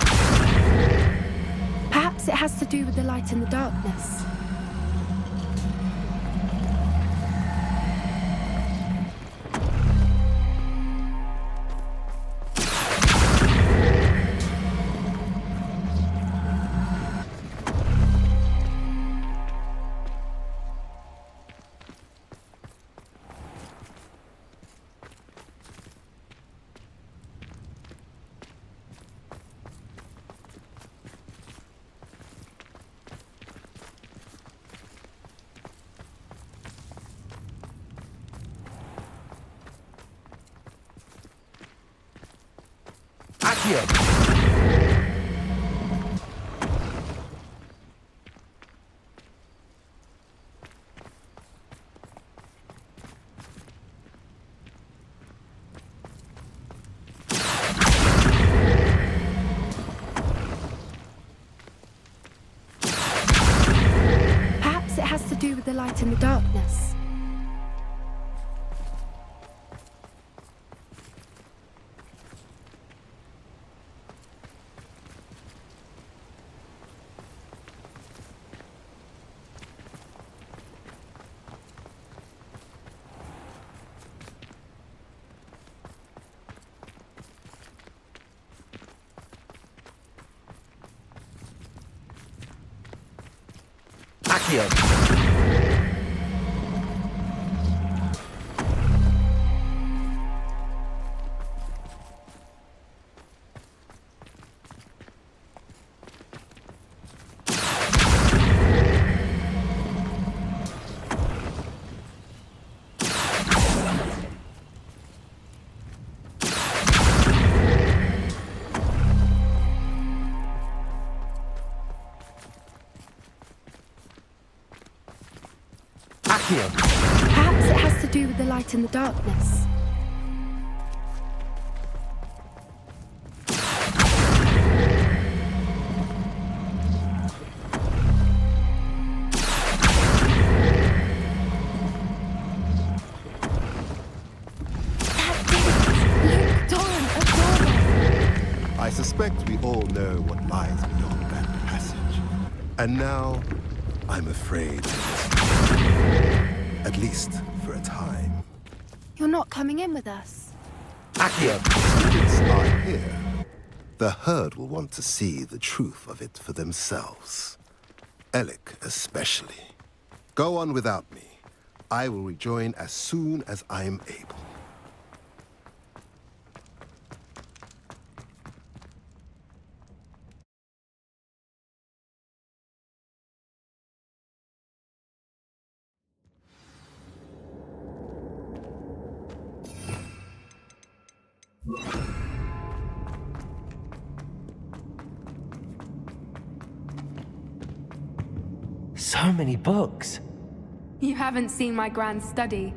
Perhaps it has to do with the light and the darkness. Accio. Perhaps it has to do with the light and the darkness. Accio. Accio. Perhaps it has to do with the light and the darkness. I suspect we all know what lies beyond that passage. And now, I'm afraid I must leave. At least for a time. You're not coming in with us. Accio. Students are here. The herd will want to see the truth of it for themselves. Alec especially. Go on without me. I will rejoin as soon as I'm able. So many books. You haven't seen my grand study.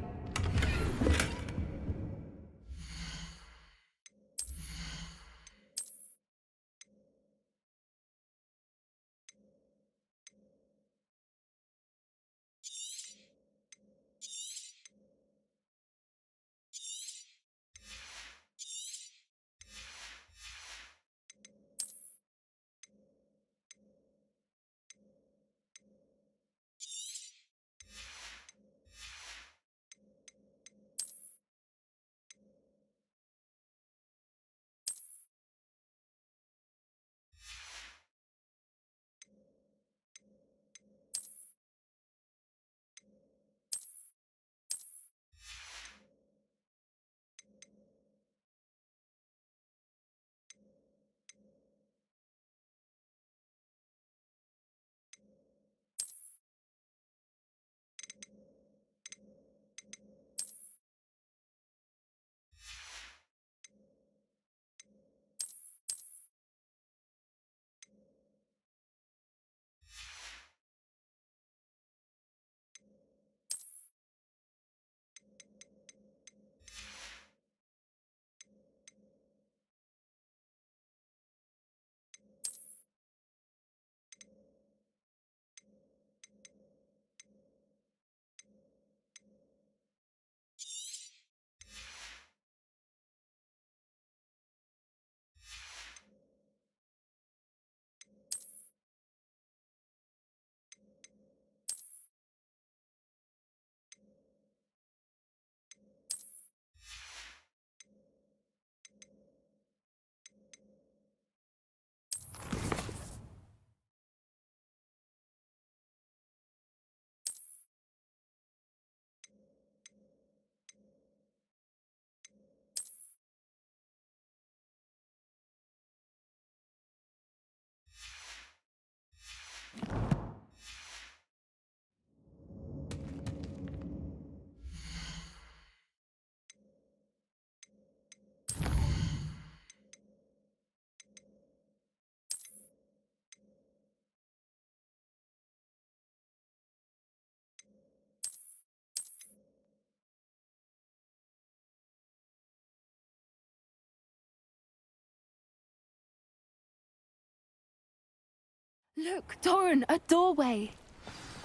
Look, Doran, a doorway.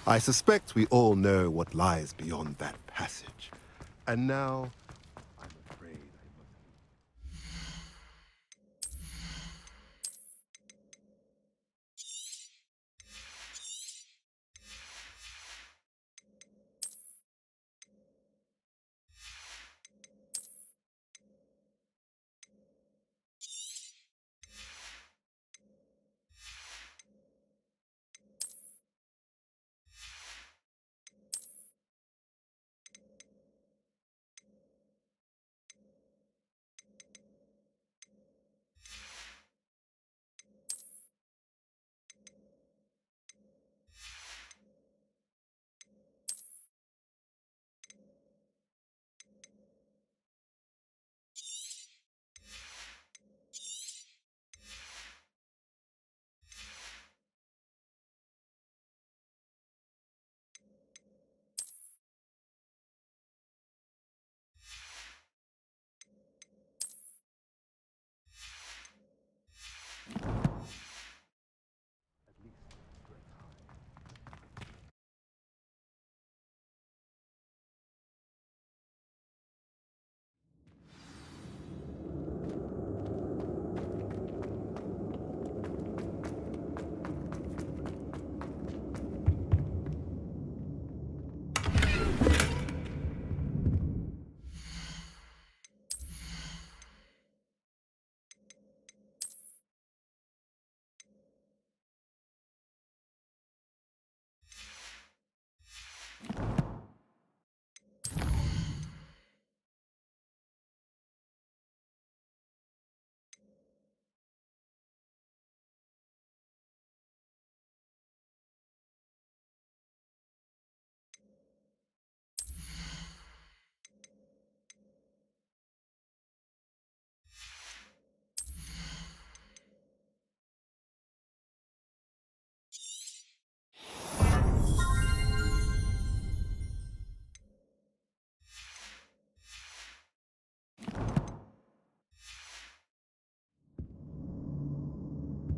I suspect we all know what lies beyond that passage. And now, I'm afraid I must...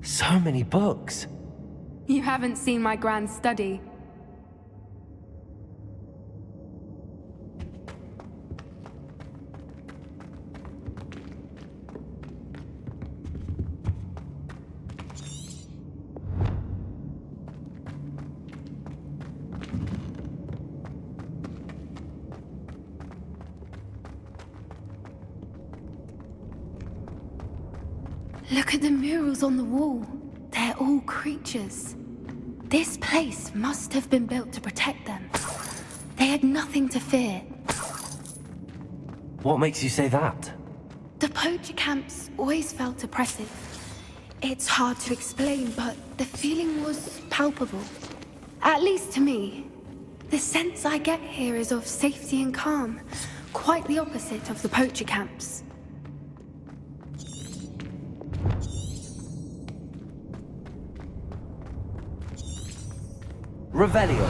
So many books. You haven't seen my grand study. Look at the murals on the wall. They're all creatures. This place must have been built to protect them. They had nothing to fear. What makes you say that? The poacher camps always felt oppressive. It's hard to explain, but the feeling was palpable. At least to me. The sense I get here is of safety and calm. Quite the opposite of the poacher camps. Revelio.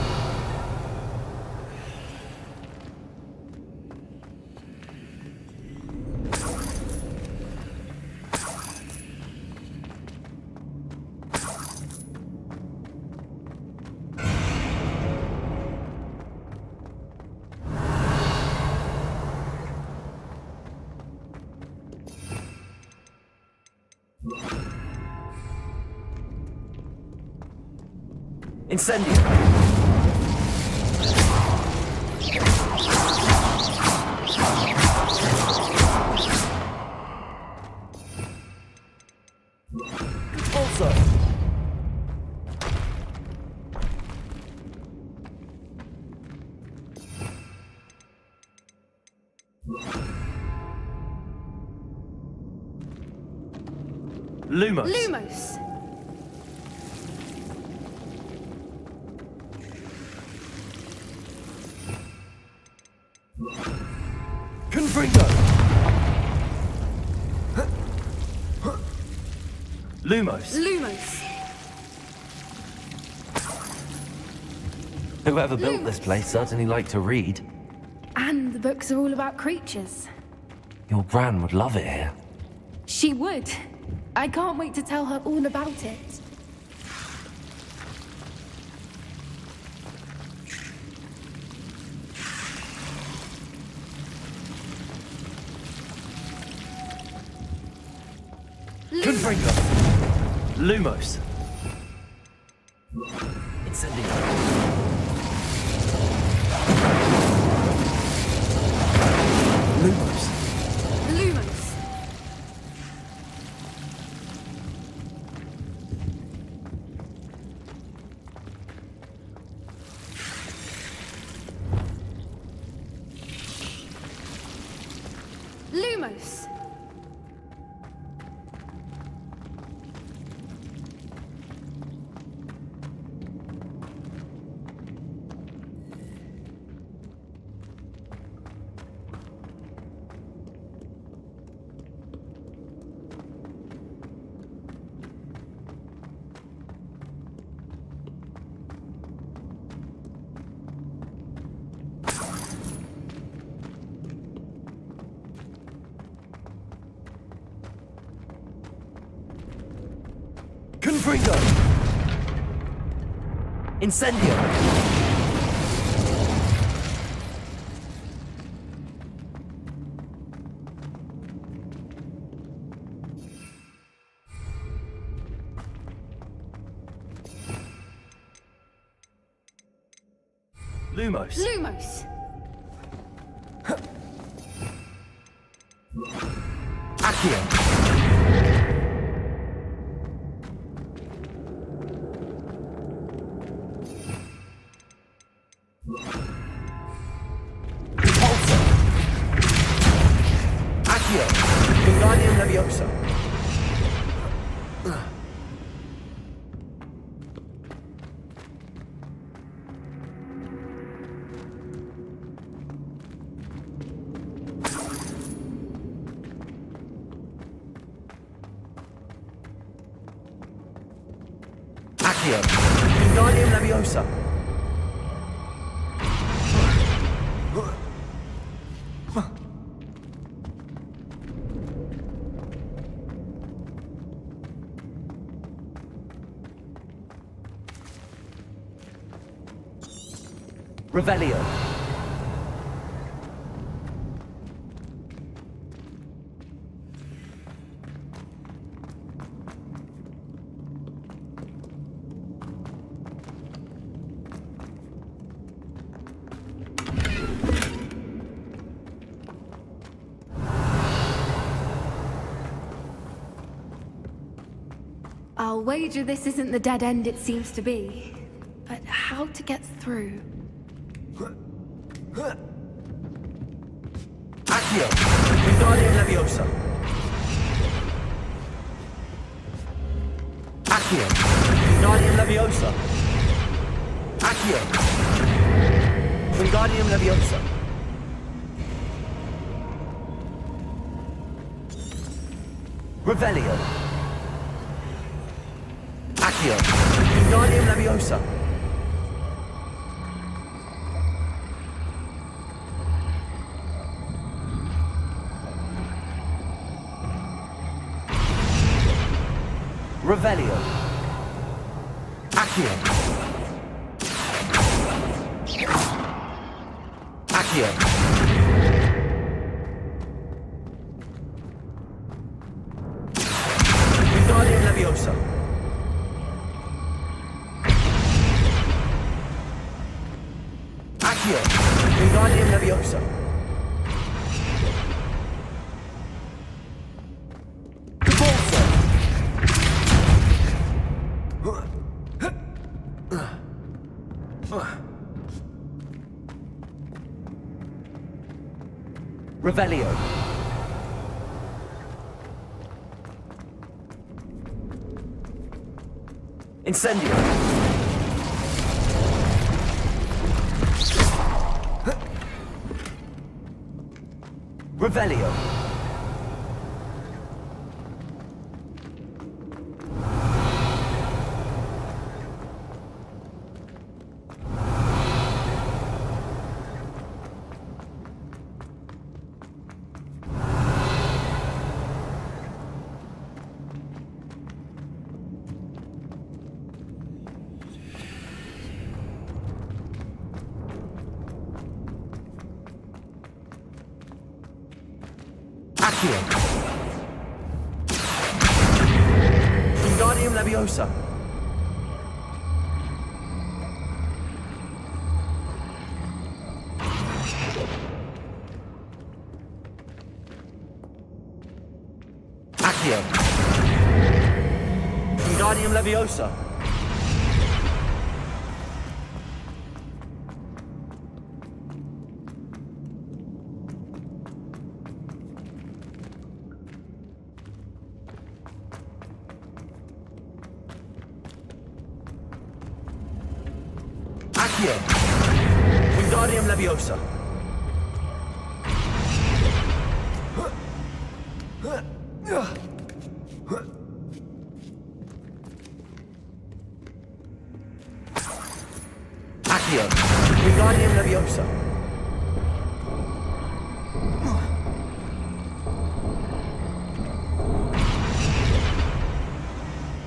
Incendio. Also. Lumos. Lumos! Confringo! Lumos. Lumos! Whoever built this place certainly liked to read. And the books are all about creatures. Your gran would love it here. She would. I can't wait to tell her all about it. Confringo. Lumos. Incendio. Lumos. Lumos. Lumos. Confringo. Incendio. Lumos. Lumos. Accio. Repulsor. Accio. Wingardium Leviosa. Accio. Wingardium Leviosa. Revelio. I'll wager this isn't the dead end it seems to be. But how to get through? Accio. Wingardium Leviosa. Accio. Wingardium Leviosa. Accio. Wingardium Leviosa. Revelio. Accio. Wingardium Leviosa. Revelio. Accio. Accio. Wingardium Leviosa. Accio. Wingardium Leviosa. Revelio. Incendio. Revelio. Accio. Leviosa! Accio! Wingardium Leviosa! Accio! Wingardium Leviosa! Accio! Wingardium Leviosa!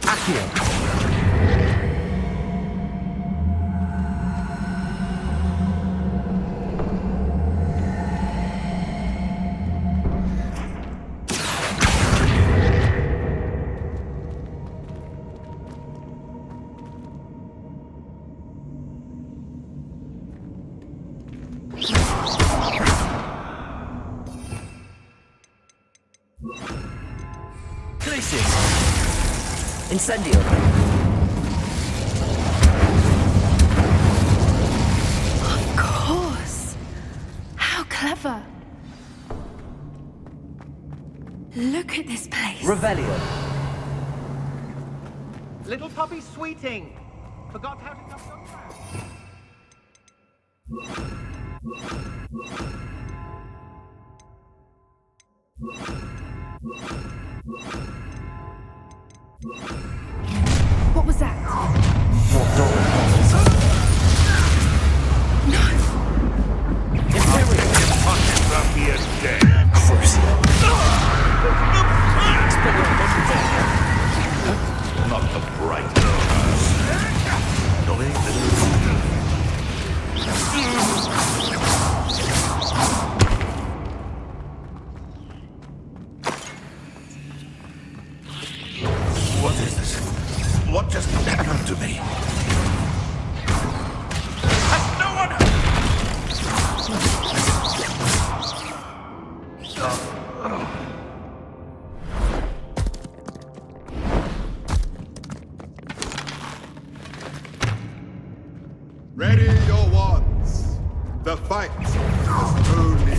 Accio! Glacius! Incendio! Of course! How clever! Look at this place. Revelio! Little puppy sweeting! Forgot how to come What was that? Not the bright What is this? What just happened to me? Has no one... Ready your wands. The fight has only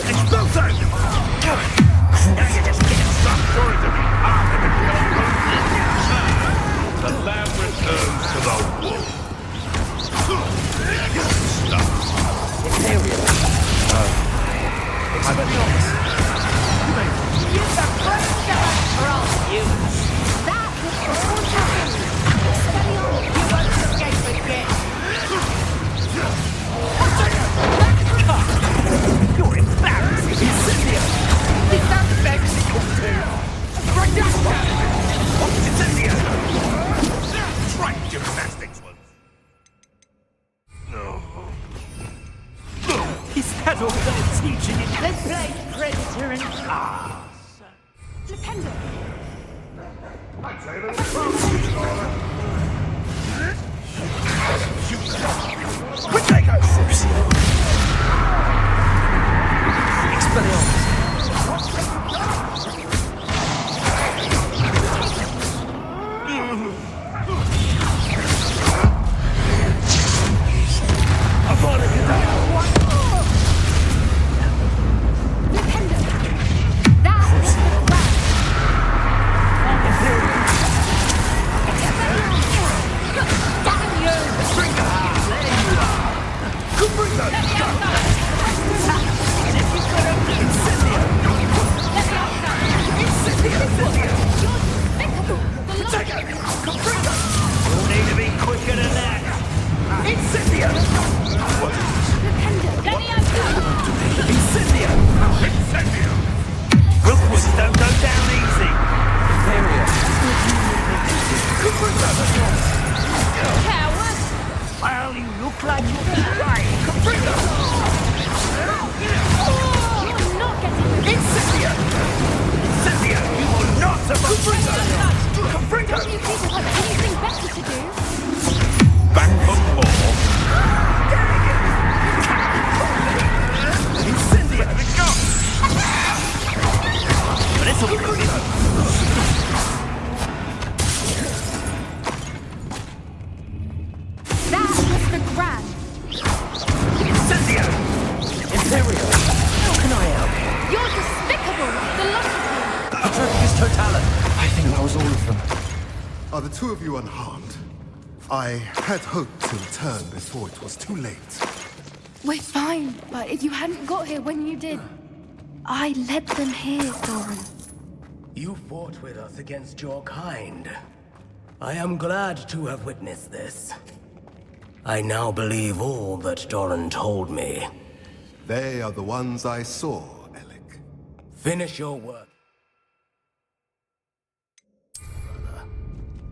Expulso! Now you just can't stop trying to be part of the The lamb returns to the wolf. Stop. Imperial! Expelliarmus! Use the first step from you. That was all time. Expelliarmus, you won't escape again. You're embarrassing! Incendio! Is that Mexico too? Reduction! Incendio! Try gymnastics once. No. Is that all they're teaching in Let's play Predator and Flipendo! Expelliarmus! Incendio! Incendio! You will not survive! you people have anything better to do? Back for more. Incendio! Let it go! This'll be That was the Gran. Incendio! Imperio! How can I help? You're despicable! The lot of you! Atrophius Totalis! I think that was all of them. Are the two of you unharmed? I had hoped to return before it was too late. We're fine, but if you hadn't got here when you did, I led them here, Doran. You fought with us against your kind. I am glad to have witnessed this. I now believe all that Doran told me. They are the ones I saw, Alec. Finish your work.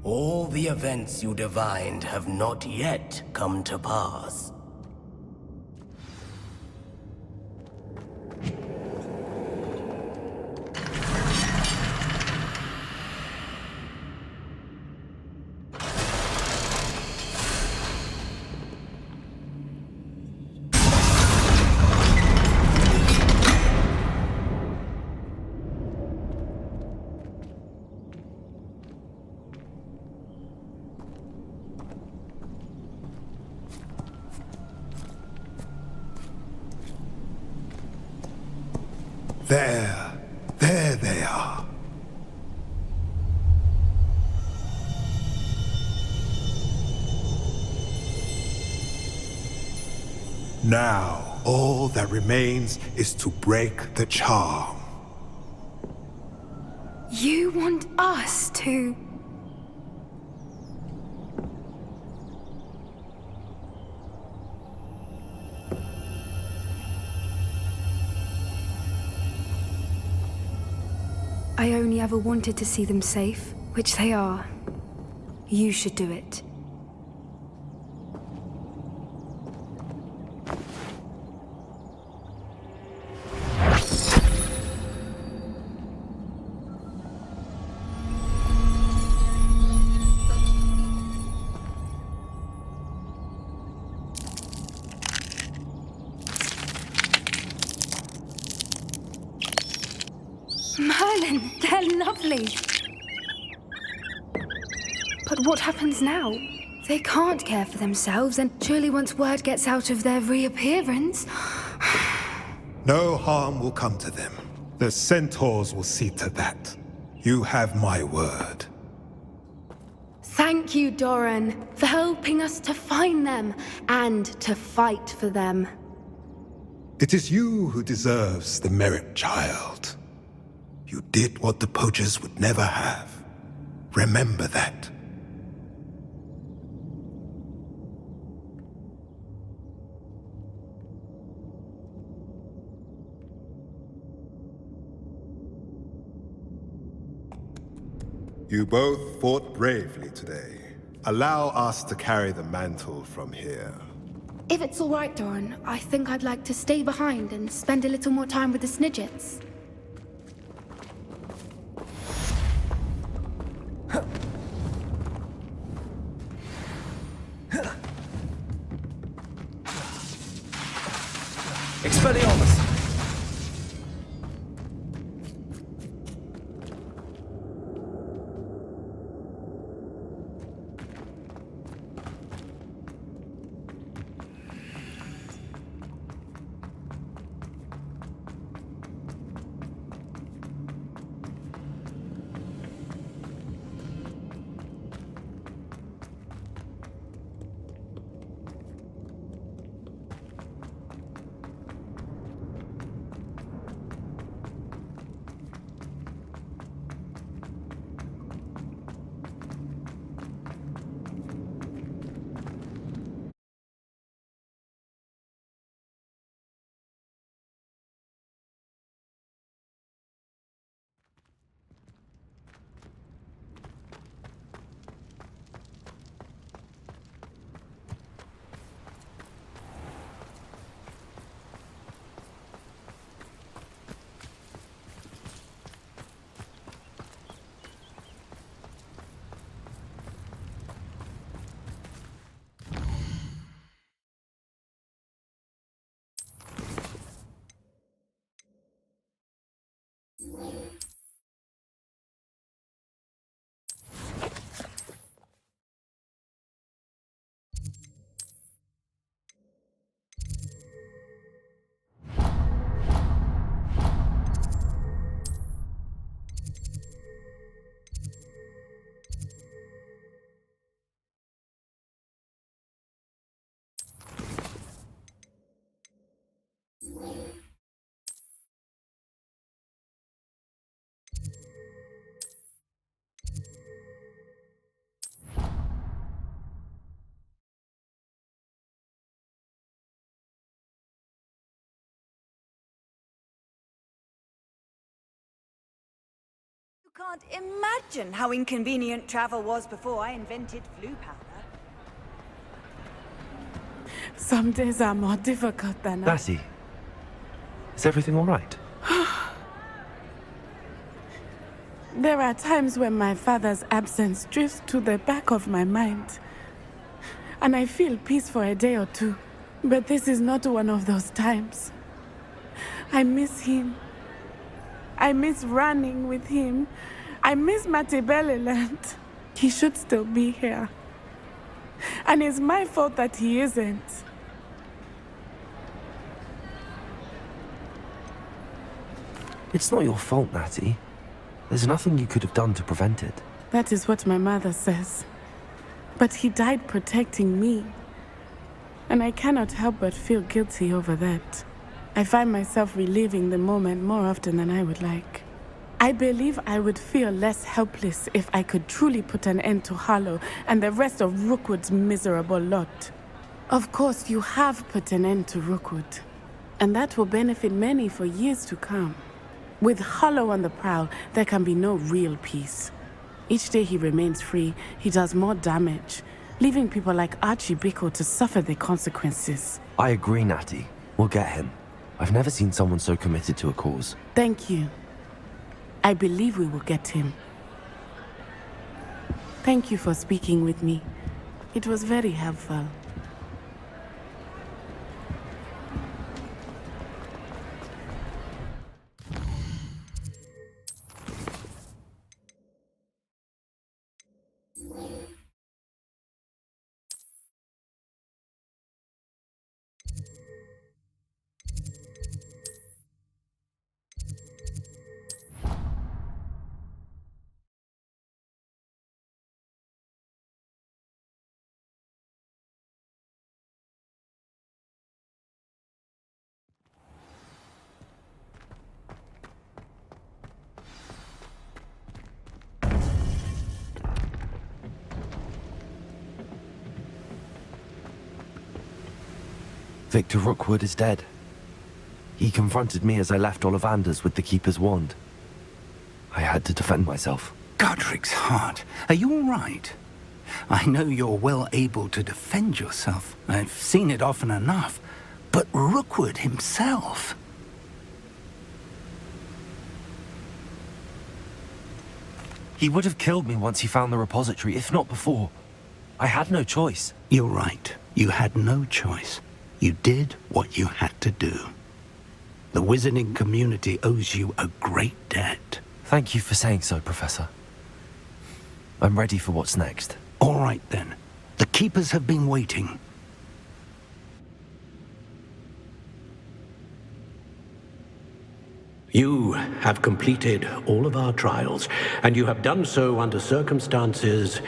All the events you divined have not yet come to pass. There they are. Now, all that remains is to break the charm. You want us to... I only ever wanted to see them safe, which they are. You should do it. Merlin, they're lovely. But what happens now? They can't care for themselves, and surely once word gets out of their reappearance... No harm will come to them. The centaurs will see to that. You have my word. Thank you, Doran, for helping us to find them and to fight for them. It is you who deserves the merit, child. You did what the poachers would never have. Remember that. You both fought bravely today. Allow us to carry the mantle from here. If it's all right, Doran, I think I'd like to stay behind and spend a little more time with the Snidgets. Expelliarmus! Can't imagine how inconvenient travel was before I invented flu powder. Some days are more difficult than others. Lassie, is everything all right? There are times when my father's absence drifts to the back of my mind, and I feel peace for a day or two. But this is not one of those times. I miss him. I miss running with him. I miss Matibeleland. He should still be here. And it's my fault that he isn't. It's not your fault, Natty. There's nothing you could have done to prevent it. That is what my mother says. But he died protecting me. And I cannot help but feel guilty over that. I find myself reliving the moment more often than I would like. I believe I would feel less helpless if I could truly put an end to Harlow and the rest of Rookwood's miserable lot. Of course, you have put an end to Rookwood, and that will benefit many for years to come. With Harlow on the prowl, there can be no real peace. Each day he remains free, he does more damage, leaving people like Archie Bickle to suffer the consequences. I agree, Natty. We'll get him. I've never seen someone so committed to a cause. Thank you. I believe we will get him. Thank you for speaking with me. It was very helpful. Victor Rookwood is dead. He confronted me as I left Ollivander's with the Keeper's wand. I had to defend myself. Godric's heart. Are you all right? I know you're well able to defend yourself. I've seen it often enough. But Rookwood himself... He would have killed me once he found the repository, if not before. I had no choice. You're right. You had no choice. You did what you had to do. The wizarding community owes you a great debt. Thank you for saying so, Professor. I'm ready for what's next. All right, then. The Keepers have been waiting. You have completed all of our trials, and you have done so under circumstances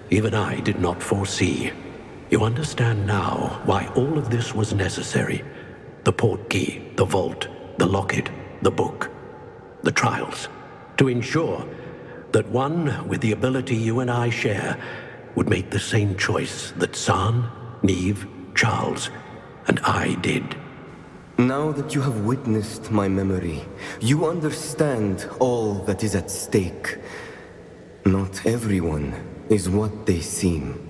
even I did not foresee. You understand now why all of this was necessary. The portkey, the vault, the locket, the book, the trials. To ensure that one with the ability you and I share would make the same choice that San, Neve, Charles, and I did. Now that you have witnessed my memory, you understand all that is at stake. Not everyone is what they seem.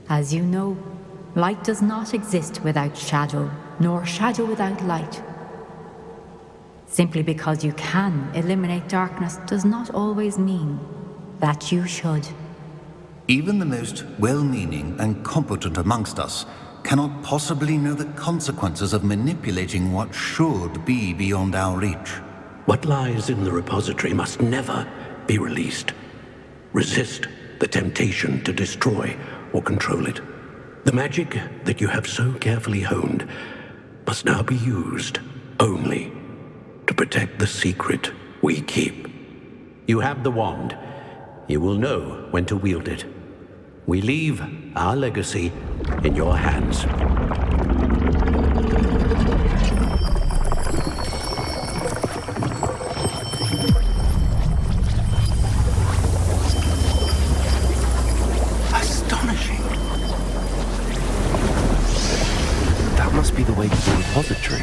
As you know, light does not exist without shadow, nor shadow without light. Simply because you can eliminate darkness does not always mean that you should. Even the most well-meaning and competent amongst us cannot possibly know the consequences of manipulating what should be beyond our reach. What lies in the repository must never be released. Resist the temptation to destroy or control it. The magic that you have so carefully honed must now be used only to protect the secret we keep. You have the wand. You will know when to wield it. We leave our legacy in your hands. Astonishing. That must be the way to the repository.